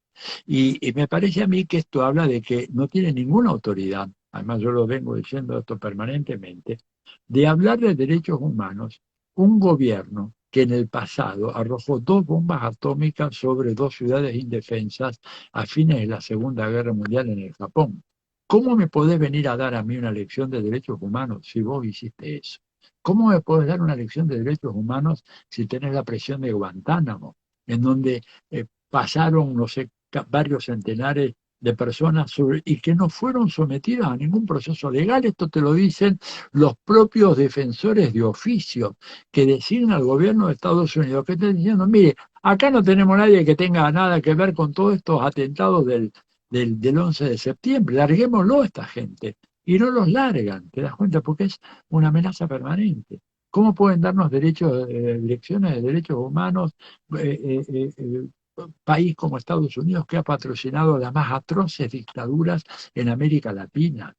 Y me parece a mí que esto habla de que no tiene ninguna autoridad, además yo lo vengo diciendo esto permanentemente, de hablar de derechos humanos un gobierno que en el pasado arrojó 2 bombas atómicas sobre 2 ciudades indefensas a fines de la Segunda Guerra Mundial en el Japón. ¿Cómo me podés venir a dar a mí una lección de derechos humanos si vos hiciste eso? ¿Cómo me podés dar una lección de derechos humanos si tenés la presión de Guantánamo, en donde pasaron, no sé, varios centenares de personas y que no fueron sometidas a ningún proceso legal? Esto te lo dicen los propios defensores de oficio que designa el gobierno de Estados Unidos, que están diciendo, mire, acá no tenemos nadie que tenga nada que ver con todos estos atentados del 11 de septiembre, larguémoslo a esta gente. Y no los largan, ¿te das cuenta? Porque es una amenaza permanente. ¿Cómo pueden darnos derechos, lecciones de derechos humanos, eh, eh, eh, país como Estados Unidos que ha patrocinado las más atroces dictaduras en América Latina,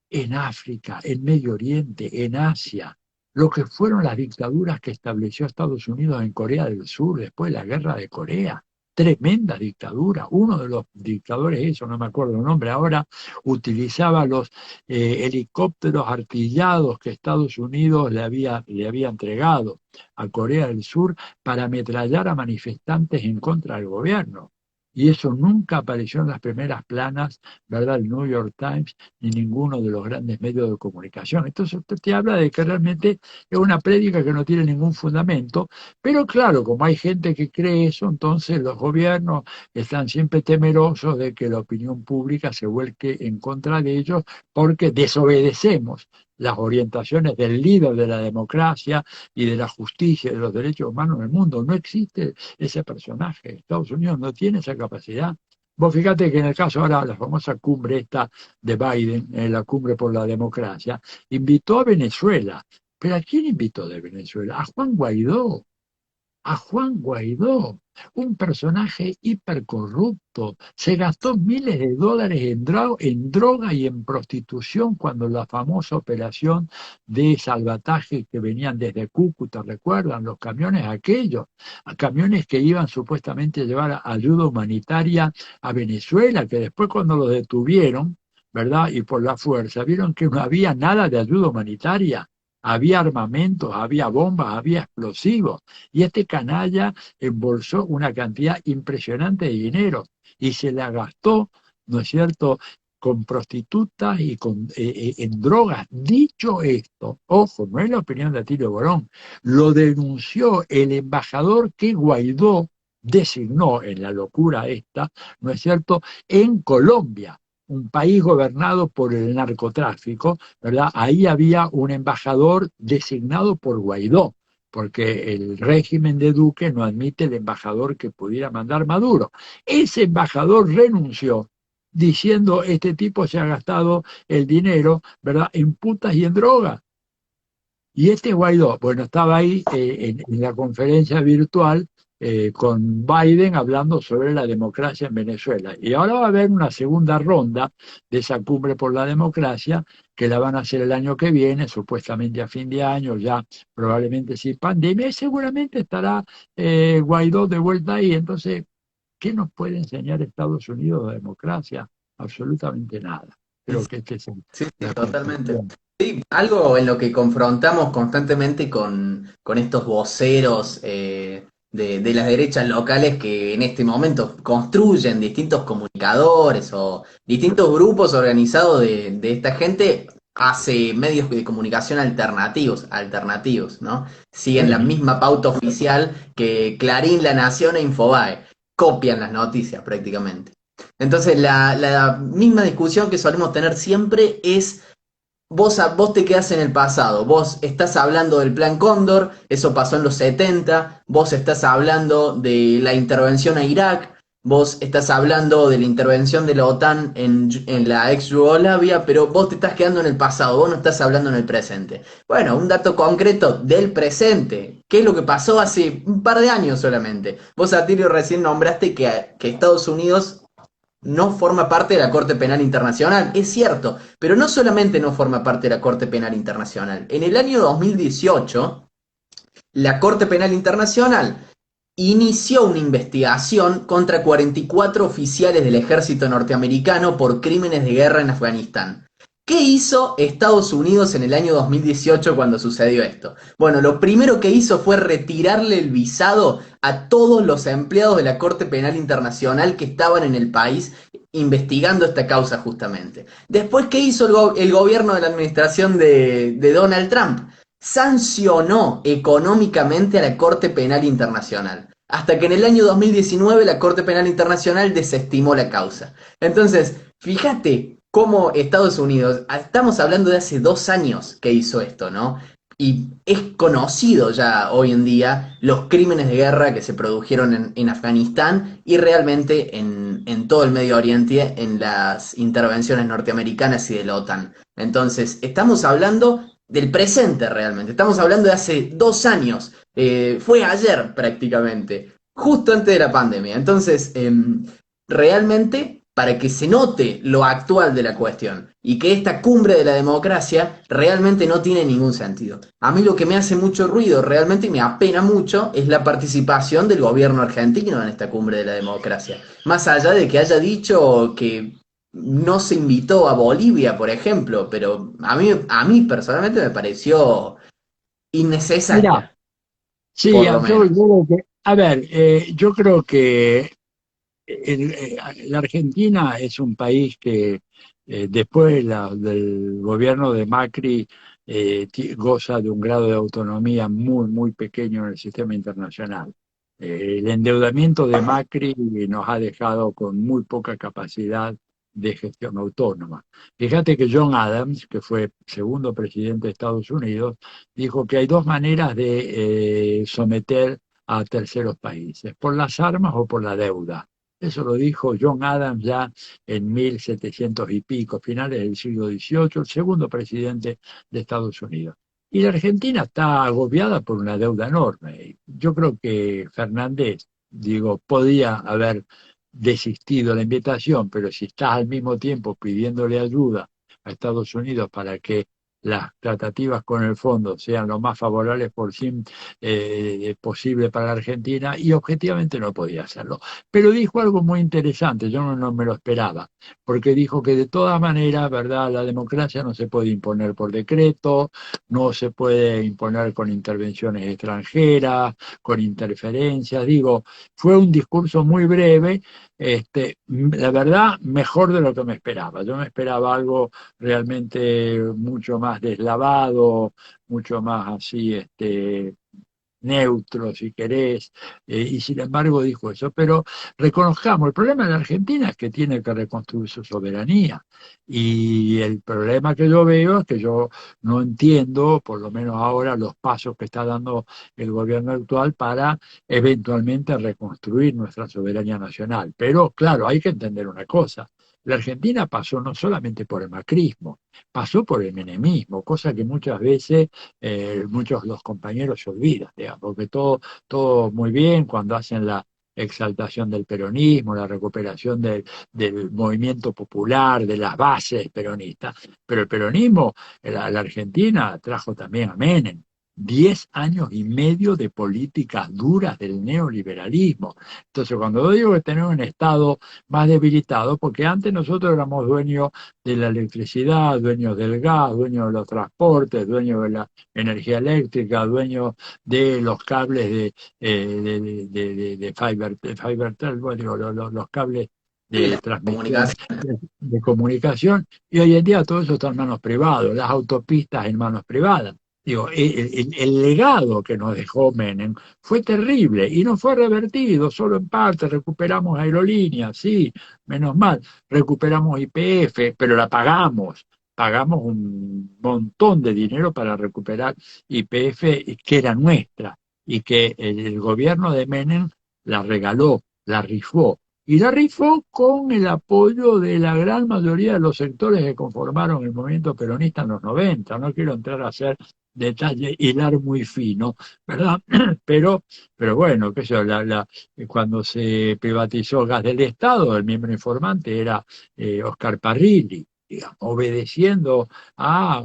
en África, en Medio Oriente, en Asia? Lo que fueron las dictaduras que estableció Estados Unidos en Corea del Sur después de la guerra de Corea. Tremenda dictadura. Uno de los dictadores, eso no me acuerdo el nombre ahora, utilizaba los helicópteros artillados que Estados Unidos le había entregado a Corea del Sur para ametrallar a manifestantes en contra del gobierno. Y eso nunca apareció en las primeras planas, ¿verdad? El New York Times ni ninguno de los grandes medios de comunicación. Entonces usted te habla de que realmente es una prédica que no tiene ningún fundamento, pero claro, como hay gente que cree eso, entonces los gobiernos están siempre temerosos de que la opinión pública se vuelque en contra de ellos porque desobedecemos las orientaciones del líder de la democracia y de la justicia y de los derechos humanos en el mundo. No existe ese personaje. Estados Unidos no tiene esa capacidad. Vos fíjate que en el caso ahora, la famosa cumbre esta de Biden, la cumbre por la democracia, invitó a Venezuela. ¿Pero a quién invitó de Venezuela? A Juan Guaidó, a Juan Guaidó, un personaje hipercorrupto. Se gastó miles de dólares en droga y en prostitución cuando la famosa operación de salvataje que venían desde Cúcuta, ¿recuerdan? Los camiones aquellos, a camiones que iban supuestamente a llevar ayuda humanitaria a Venezuela, que después cuando los detuvieron, ¿verdad? Y por la fuerza, vieron que no había nada de ayuda humanitaria. Había armamentos, había bombas, había explosivos. Y este canalla embolsó una cantidad impresionante de dinero y se la gastó, ¿no es cierto?, con prostitutas y en drogas. Dicho esto, ojo, no es la opinión de Atilio Borón, lo denunció el embajador que Guaidó designó en la locura esta, ¿no es cierto?, en Colombia, un país gobernado por el narcotráfico, ¿verdad? Ahí había un embajador designado por Guaidó, porque el régimen de Duque no admite el embajador que pudiera mandar Maduro. Ese embajador renunció diciendo este tipo se ha gastado el dinero, ¿verdad?, en putas y en drogas. Y este Guaidó, bueno, estaba ahí en la conferencia virtual con Biden hablando sobre la democracia en Venezuela. Y ahora va a haber una segunda ronda de esa cumbre por la democracia, que la van a hacer el año que viene, supuestamente a fin de año, ya probablemente sin pandemia, y seguramente estará Guaidó de vuelta ahí. Entonces, ¿qué nos puede enseñar Estados Unidos de democracia? Absolutamente nada. Creo que esta es Sí, sí, la totalmente. conclusión. Sí, algo en lo que confrontamos constantemente con estos voceros de las derechas locales que en este momento construyen distintos comunicadores o distintos grupos organizados de esta gente hace medios de comunicación alternativos, ¿no? Siguen la Sí. misma pauta oficial que Clarín, La Nación e Infobae. Copian las noticias prácticamente. Entonces, la misma discusión que solemos tener siempre es, vos te quedás en el pasado, vos estás hablando del Plan Cóndor, eso pasó en los 70, vos estás hablando de la intervención a Irak, vos estás hablando de la intervención de la OTAN en la ex Yugoslavia, pero vos te estás quedando en el pasado, vos no estás hablando en el presente. Bueno, un dato concreto del presente, ¿qué es lo que pasó hace un par de años solamente? Vos, Atilio, recién nombraste que Estados Unidos no forma parte de la Corte Penal Internacional, es cierto, pero no solamente no forma parte de la Corte Penal Internacional. En el año 2018, la Corte Penal Internacional inició una investigación contra 44 oficiales del ejército norteamericano por crímenes de guerra en Afganistán. ¿Qué hizo Estados Unidos en el año 2018 cuando sucedió esto? Bueno, lo primero que hizo fue retirarle el visado a todos los empleados de la Corte Penal Internacional que estaban en el país investigando esta causa justamente. Después, ¿qué hizo el gobierno de la administración de Donald Trump? Sancionó económicamente a la Corte Penal Internacional. Hasta que en el año 2019 la Corte Penal Internacional desestimó la causa. Entonces, fíjate cómo Estados Unidos, estamos hablando de hace 2 años que hizo esto, ¿no? Y es conocido ya hoy en día los crímenes de guerra que se produjeron en Afganistán y realmente en todo el Medio Oriente en las intervenciones norteamericanas y de la OTAN. Entonces, estamos hablando del presente realmente, estamos hablando de hace 2 años, fue ayer prácticamente, justo antes de la pandemia. Entonces, realmente, para que se note lo actual de la cuestión y que esta cumbre de la democracia realmente no tiene ningún sentido. A mí lo que me hace mucho ruido realmente y me apena mucho es la participación del gobierno argentino en esta cumbre de la democracia. Más allá de que haya dicho que no se invitó a Bolivia, por ejemplo, pero a mí personalmente me pareció Mira, innecesaria, sí, por lo yo menos. creo que, a ver, yo creo que La Argentina es un país que después del gobierno de Macri goza de un grado de autonomía muy, muy pequeño en el sistema internacional. El endeudamiento de Macri nos ha dejado con muy poca capacidad de gestión autónoma. Fíjate que John Adams, que fue segundo presidente de Estados Unidos, dijo que hay dos maneras de someter a terceros países, por las armas o por la deuda. Eso lo dijo John Adams ya en 1700 y pico, finales del siglo XVIII, el segundo presidente de Estados Unidos. Y la Argentina está agobiada por una deuda enorme. Yo creo que Fernández, digo, podía haber desistido de la invitación, pero si estás al mismo tiempo pidiéndole ayuda a Estados Unidos para que las tratativas con el fondo sean lo más favorables posible para la Argentina, y objetivamente no podía hacerlo. Pero dijo algo muy interesante, yo no me lo esperaba, porque dijo que de todas maneras, ¿verdad? La democracia no se puede imponer por decreto, no se puede imponer con intervenciones extranjeras, con interferencias. Digo, fue un discurso muy breve, la verdad, mejor de lo que me esperaba. Yo me esperaba algo realmente mucho más deslavado, mucho más así, neutro, si querés, y sin embargo dijo eso. Pero reconozcamos, el problema de la Argentina es que tiene que reconstruir su soberanía. Y el problema que yo veo es que yo no entiendo, por lo menos ahora, los pasos que está dando el gobierno actual para eventualmente reconstruir nuestra soberanía nacional. Pero claro, hay que entender una cosa. La Argentina pasó no solamente por el macrismo, pasó por el menemismo, cosa que muchas veces muchos de los compañeros se olvidan, digamos, porque todo muy bien cuando hacen la exaltación del peronismo, la recuperación del movimiento popular, de las bases peronistas, pero el peronismo, la Argentina trajo también a Menem. 10 años y medio de políticas duras del neoliberalismo. Entonces, cuando yo digo que tenemos un Estado más debilitado, porque antes nosotros éramos dueños de la electricidad, dueños del gas, dueños de los transportes, dueños de la energía eléctrica, dueños de los cables de bueno, digo, los cables Sí, la de transmisión comunicación. de comunicación, y hoy en día todo eso está en manos privadas, las autopistas en manos privadas. Digo, el legado que nos dejó Menem fue terrible y no fue revertido, solo en parte recuperamos aerolíneas, sí, menos mal, recuperamos YPF, pero la pagamos un montón de dinero para recuperar YPF que era nuestra y que el gobierno de Menem la regaló, la rifó. Y la rifó con el apoyo de la gran mayoría de los sectores que conformaron el movimiento peronista en los 90. No quiero entrar a hacer detalle, hilar muy fino, ¿verdad? Pero, pero bueno, qué sé yo, cuando se privatizó Gas del Estado, el miembro informante era Oscar Parrilli, digamos, obedeciendo a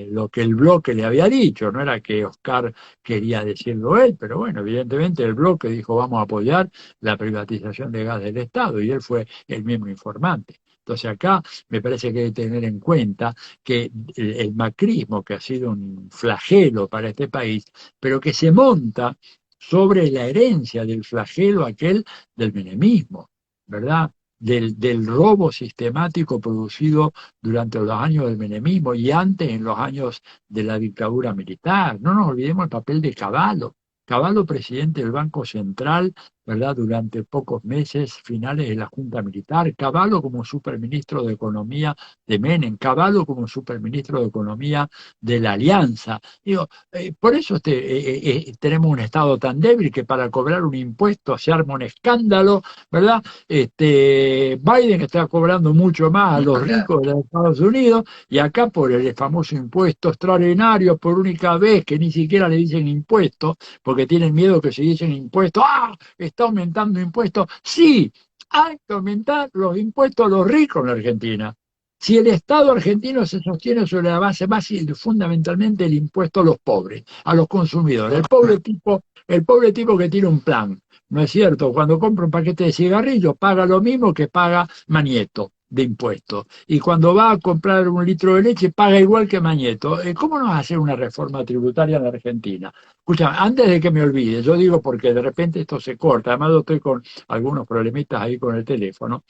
lo que el bloque le había dicho. No era que Oscar quería decirlo él, pero bueno, evidentemente el bloque dijo vamos a apoyar la privatización de Gas del Estado, y él fue el miembro informante. Entonces acá me parece que hay que tener en cuenta que el macrismo, que ha sido un flagelo para este país, pero que se monta sobre la herencia del flagelo aquel del menemismo, ¿verdad? Del robo sistemático producido durante los años del menemismo y antes en los años de la dictadura militar. No nos olvidemos el papel de Cavallo. Cavallo, presidente del Banco Central, ¿verdad? Durante pocos meses finales de la Junta Militar, Cavallo como superministro de Economía de Menem, Cavallo como superministro de Economía de la Alianza. Digo, por eso tenemos un Estado tan débil que para cobrar un impuesto se arma un escándalo, ¿verdad? Biden está cobrando mucho más a los Claro. ricos de los Estados Unidos, y acá por el famoso impuesto extraordinario por única vez, que ni siquiera le dicen impuesto, porque tienen miedo que se dicen impuestos, ¡ah! Está aumentando impuestos. Sí, hay que aumentar los impuestos a los ricos en la Argentina. Si el Estado argentino se sostiene sobre la base más fundamentalmente el impuesto a los pobres, a los consumidores, el pobre tipo que tiene un plan, ¿no es cierto? Cuando compra un paquete de cigarrillos paga lo mismo que paga Manieto, de impuestos. Y cuando va a comprar un litro de leche paga igual que Mañeto. ¿Cómo no vas a hacer una reforma tributaria en la Argentina? Escucha, antes de que me olvide, yo digo porque de repente esto se corta, además yo estoy con algunos problemitas ahí con el teléfono,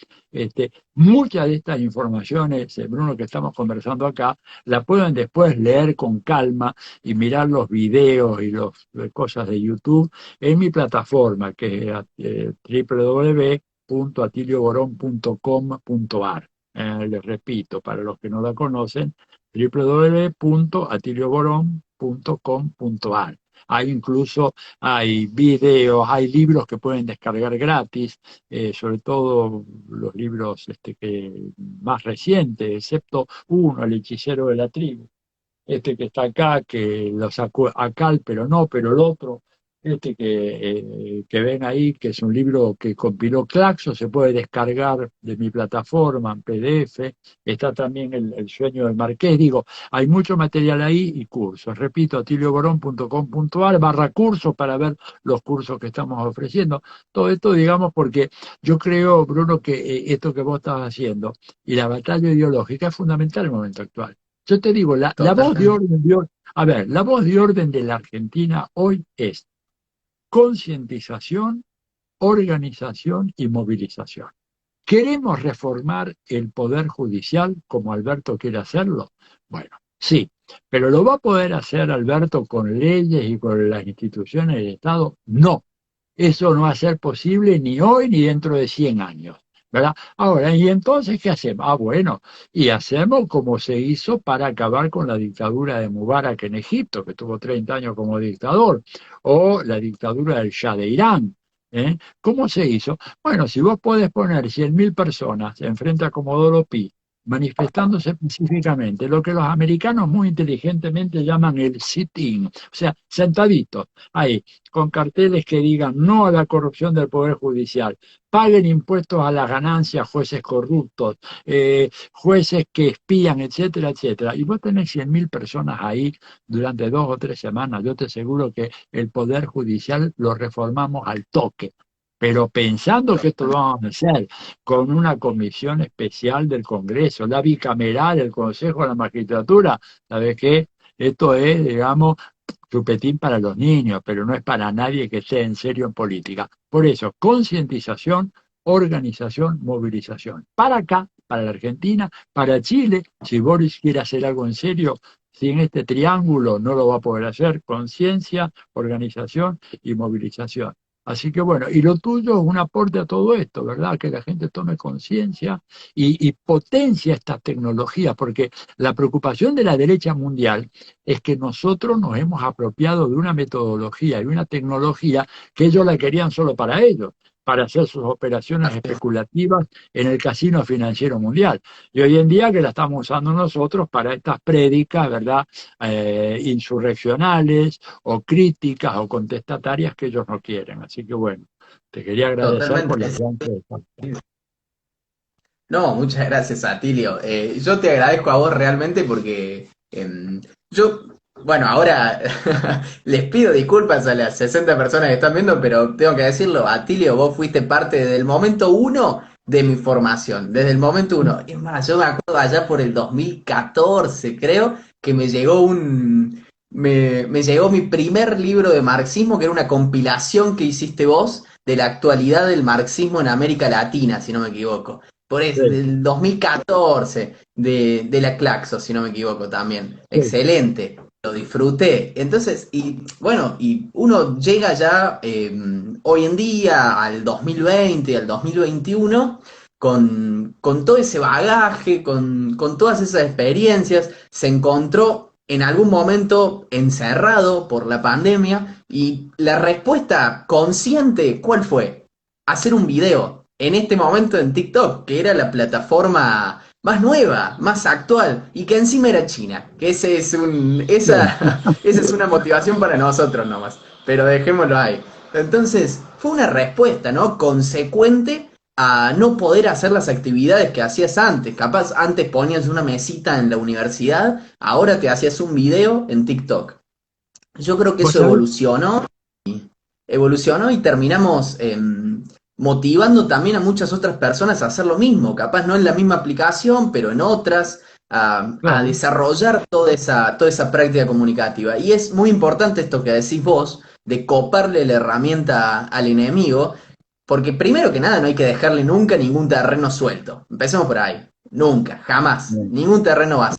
muchas de estas informaciones, Bruno, que estamos conversando acá, la pueden después leer con calma y mirar los videos y las cosas de YouTube en mi plataforma, que es www.atilioborón.com.ar. Les repito, para los que no la conocen, www.atilioborón.com.ar. Incluso hay videos, hay libros que pueden descargar gratis, sobre todo los libros que más recientes, excepto uno, El hechicero de la tribu, que está acá, que lo sacó acá, pero no, pero el otro, que ven ahí, que es un libro que compiló Claxo, se puede descargar de mi plataforma en PDF, está también el sueño del Marqués, digo, hay mucho material ahí y cursos, repito, atilioborón.com.ar/cursos para ver los cursos que estamos ofreciendo, todo esto, digamos, porque yo creo, Bruno, que esto que vos estás haciendo y la batalla ideológica es fundamental en el momento actual. Yo te digo, la voz de Totalmente. orden a ver, la voz de orden de la Argentina hoy es concientización, organización y movilización. ¿Queremos reformar el Poder Judicial como Alberto quiere hacerlo? Bueno, sí, pero ¿lo va a poder hacer Alberto con leyes y con las instituciones del Estado? No, eso no va a ser posible ni hoy ni dentro de 100 años. ¿Verdad? Ahora, ¿y entonces qué hacemos? Bueno, y hacemos como se hizo para acabar con la dictadura de Mubarak en Egipto, que tuvo 30 años como dictador, o la dictadura del Shah de Irán. ¿Cómo se hizo? Bueno, si vos podés poner 100.000 personas enfrente a Comodoro Pi, manifestándose pacíficamente, lo que los americanos muy inteligentemente llaman el sit-in, o sea, sentaditos, ahí, con carteles que digan no a la corrupción del Poder Judicial, paguen impuestos a las ganancias, jueces corruptos, jueces que espían, etcétera, etcétera. Y vos tenés 100.000 personas ahí durante 2 o 3 semanas. Yo te aseguro que el Poder Judicial lo reformamos al toque. Pero pensando que esto lo vamos a hacer con una comisión especial del Congreso, la bicameral, el Consejo de la Magistratura, ¿sabes qué? Esto es, digamos, chupetín para los niños, pero no es para nadie que esté en serio en política. Por eso, concientización, organización, movilización. Para acá, para la Argentina, para Chile, si Boris quiere hacer algo en serio, sin este triángulo no lo va a poder hacer, conciencia, organización y movilización. Así que bueno, y lo tuyo es un aporte a todo esto, ¿verdad? Que la gente tome conciencia y potencia estas tecnologías, porque la preocupación de la derecha mundial es que nosotros nos hemos apropiado de una metodología y una tecnología que ellos la querían solo para ellos, para hacer sus operaciones especulativas en el casino financiero mundial. Y hoy en día que la estamos usando nosotros para estas prédicas, ¿verdad? Insurreccionales o críticas o contestatarias que ellos no quieren. Así que bueno, te quería agradecer por Totalmente. la chance de estar. No, muchas gracias, Atilio. Yo te agradezco a vos realmente porque yo, bueno, ahora les pido disculpas a las 60 personas que están viendo, pero tengo que decirlo, Atilio, vos fuiste parte desde el momento uno de mi formación, desde el momento uno. Es más, yo me acuerdo allá por el 2014, creo, que me llegó mi primer libro de marxismo, que era una compilación que hiciste vos de la actualidad del marxismo en América Latina, si no me equivoco. Por eso, Sí, del 2014, de la Claxo, si no me equivoco también. sí. Excelente, lo disfruté. Entonces, y bueno, y uno llega ya hoy en día al 2020, al 2021, con todo ese bagaje, con todas esas experiencias, se encontró en algún momento encerrado por la pandemia y la respuesta consciente, ¿cuál fue? Hacer un video en este momento en TikTok, que era la plataforma más nueva, más actual, y que encima era China. Que Sí. esa es una motivación para nosotros nomás. Pero dejémoslo ahí. Entonces, fue una respuesta, ¿no? Consecuente a no poder hacer las actividades que hacías antes. Capaz antes ponías una mesita en la universidad, ahora te hacías un video en TikTok. Yo creo que ¿Vos eso sabés? evolucionó y terminamos motivando también a muchas otras personas a hacer lo mismo, capaz no en la misma aplicación, pero en otras, a Claro. desarrollar toda esa práctica comunicativa. Y es muy importante esto que decís vos, de coparle la herramienta al enemigo, porque primero que nada no hay que dejarle nunca ningún terreno suelto. Empecemos por ahí. Nunca, jamás. Bien. Ningún terreno vacío.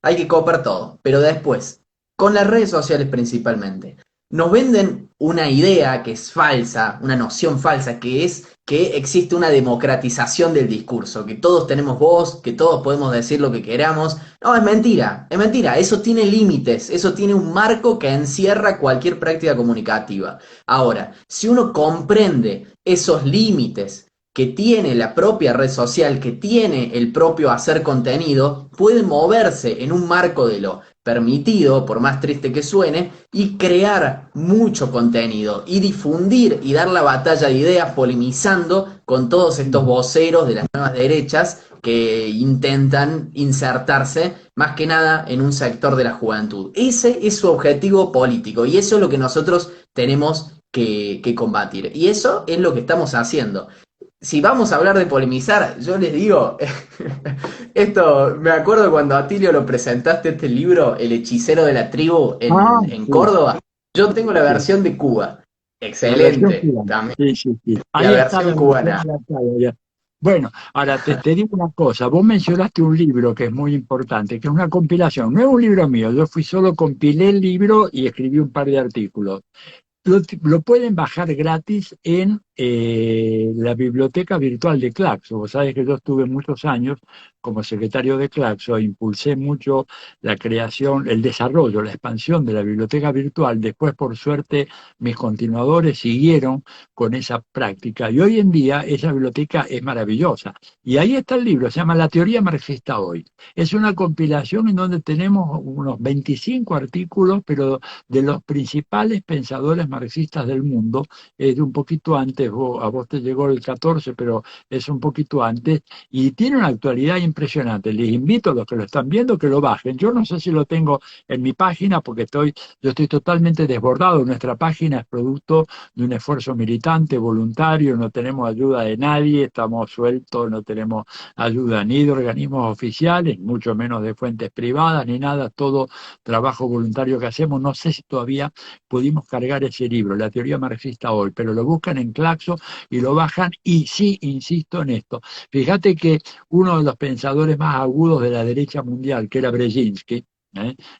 Hay que copar todo. Pero después, con las redes sociales principalmente, nos venden una idea que es falsa, una noción falsa, que es que existe una democratización del discurso, que todos tenemos voz, que todos podemos decir lo que queramos. No, es mentira, eso tiene límites, eso tiene un marco que encierra cualquier práctica comunicativa. Ahora, si uno comprende esos límites que tiene la propia red social, que tiene el propio hacer contenido, puede moverse en un marco de lo permitido, por más triste que suene, y crear mucho contenido y difundir y dar la batalla de ideas polemizando con todos estos Ujú. voceros de las nuevas derechas que intentan insertarse más que nada en un sector de la juventud. Ese es su objetivo político y eso es lo que nosotros tenemos que combatir. Y eso es lo que estamos haciendo. Si vamos a hablar de polemizar, yo les digo, esto, me acuerdo cuando a Tilio lo presentaste este libro, El hechicero de la tribu Ah, en sí, Córdoba, yo tengo la sí. versión de Cuba, La versión excelente, cubana. también, Sí, sí, sí. la Ahí está versión la versión cubana, adaptada ya. Bueno, ahora te digo una cosa. Vos mencionaste un libro que es muy importante, que es una compilación. No es un libro mío, yo fui solo, compilé el libro y escribí un par de artículos. Lo pueden bajar gratis en la biblioteca virtual de Claxo. Vos sabés que yo estuve muchos años como secretario de Claxo, impulsé mucho la creación, el desarrollo, la expansión de la biblioteca virtual. Después, por suerte, mis continuadores siguieron con esa práctica y hoy en día esa biblioteca es maravillosa. Y ahí está el libro, se llama La teoría marxista hoy. Es una compilación en donde tenemos unos 25 artículos, pero de los principales pensadores marxistas del mundo, es de un poquito antes, a vos te llegó el 14, pero es un poquito antes, y tiene una actualidad impresionante. Les invito a los que lo están viendo que lo bajen. Yo no sé si lo tengo en mi página porque yo estoy totalmente desbordado. Nuestra página es producto de un esfuerzo militante, voluntario, no tenemos ayuda de nadie, estamos sueltos, no tenemos ayuda ni de organismos oficiales, mucho menos de fuentes privadas, ni nada, todo trabajo voluntario que hacemos. No sé si todavía pudimos cargar ese libro, La teoría marxista hoy, pero lo buscan en Claxo y lo bajan y sí, insisto en esto. Fíjate que uno de los pensadores más agudos de la derecha mundial, que era Brzezinski,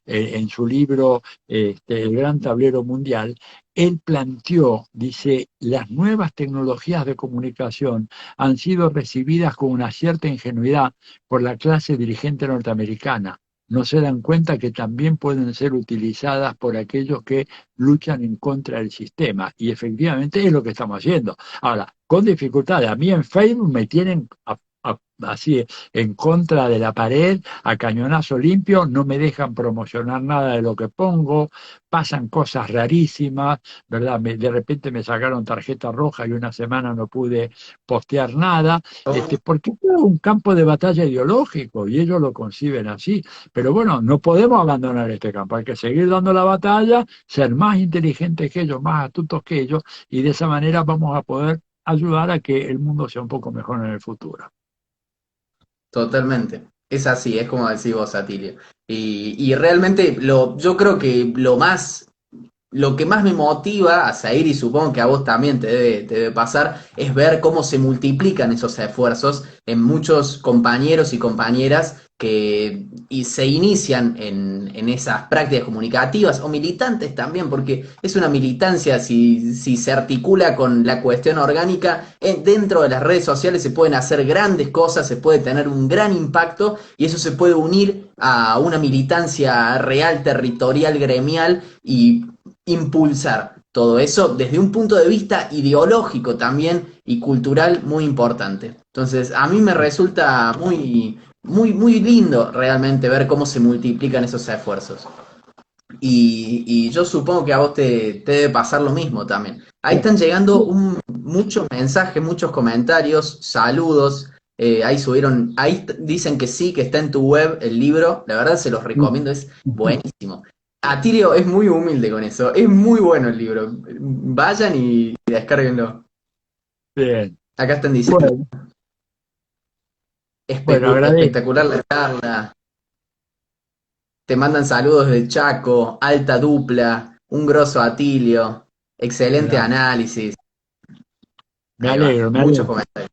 en su libro El Gran Tablero Mundial, él planteó, dice, las nuevas tecnologías de comunicación han sido recibidas con una cierta ingenuidad por la clase dirigente norteamericana. No se dan cuenta que también pueden ser utilizadas por aquellos que luchan en contra del sistema. Y efectivamente es lo que estamos haciendo. Ahora, con dificultades. A mí en Facebook me tienen así en contra de la pared, a cañonazo limpio, no me dejan promocionar nada de lo que pongo, pasan cosas rarísimas, ¿verdad? De repente me sacaron tarjeta roja y una semana no pude postear nada, porque es un campo de batalla ideológico y ellos lo conciben así. Pero bueno, no podemos abandonar este campo, hay que seguir dando la batalla, ser más inteligentes que ellos, más astutos que ellos, y de esa manera vamos a poder ayudar a que el mundo sea un poco mejor en el futuro. totalmente. Es así, es como decís vos, Atilio. Y realmente yo creo que lo que más me motiva a seguir, y supongo que a vos también te debe pasar, es ver cómo se multiplican esos esfuerzos en muchos compañeros y compañeras y se inician en esas prácticas comunicativas o militantes también, porque es una militancia si se articula con la cuestión orgánica, dentro de las redes sociales se pueden hacer grandes cosas, se puede tener un gran impacto y eso se puede unir a una militancia real, territorial, gremial y impulsar todo eso desde un punto de vista ideológico también y cultural muy importante. Entonces, a mí me resulta muy lindo realmente ver cómo se multiplican esos esfuerzos. Y yo supongo que a vos te debe pasar lo mismo también. Ahí están llegando muchos mensajes, muchos comentarios, saludos. Ahí subieron, dicen que sí, que está en tu web el libro. La verdad se los recomiendo, es buenísimo. Atilio es muy humilde con eso. Es muy bueno el libro. Vayan y descárguenlo. Bien. Acá están diciendo, Bueno, bueno, agradezco. espectacular la charla. Te mandan saludos de Chaco, alta dupla, un grosso Atilio, excelente Gracias. análisis. Me Ahí va, alegro, me muchos alegro. comentarios.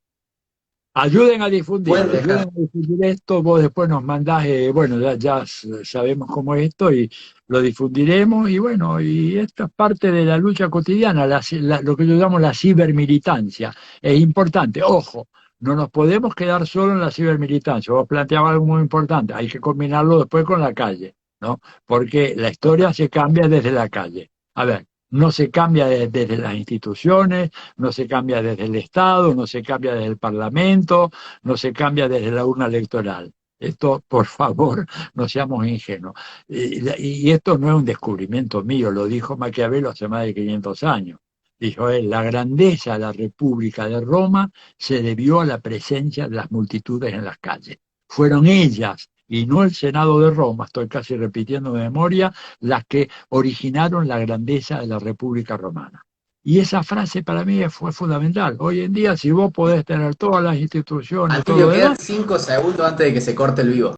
Ayuden Pueden a dejar. difundir esto, vos después nos mandás, bueno, ya sabemos cómo es esto y lo difundiremos y bueno, y esto es parte de la lucha cotidiana, lo que yo llamo la cibermilitancia. Es importante, ojo, no nos podemos quedar solo en la cibermilitancia. Vos planteabas algo muy importante, hay que combinarlo después con la calle, ¿no? Porque la historia se cambia desde la calle. A ver, no se cambia desde las instituciones, no se cambia desde el Estado, no se cambia desde el Parlamento, no se cambia desde la urna electoral. Esto, por favor, no seamos ingenuos. Y esto no es un descubrimiento mío, lo dijo Maquiavelo hace más de 500 años. Dijo él, la grandeza de la República de Roma se debió a la presencia de las multitudes en las calles. Fueron ellas y no el Senado de Roma, estoy casi repitiendo de memoria, las que originaron la grandeza de la República Romana. Y esa frase para mí fue fundamental. Hoy en día, si vos podés tener todas las instituciones, todo Atilio, lo demás, quedan 5 segundos antes de que se corte el vivo.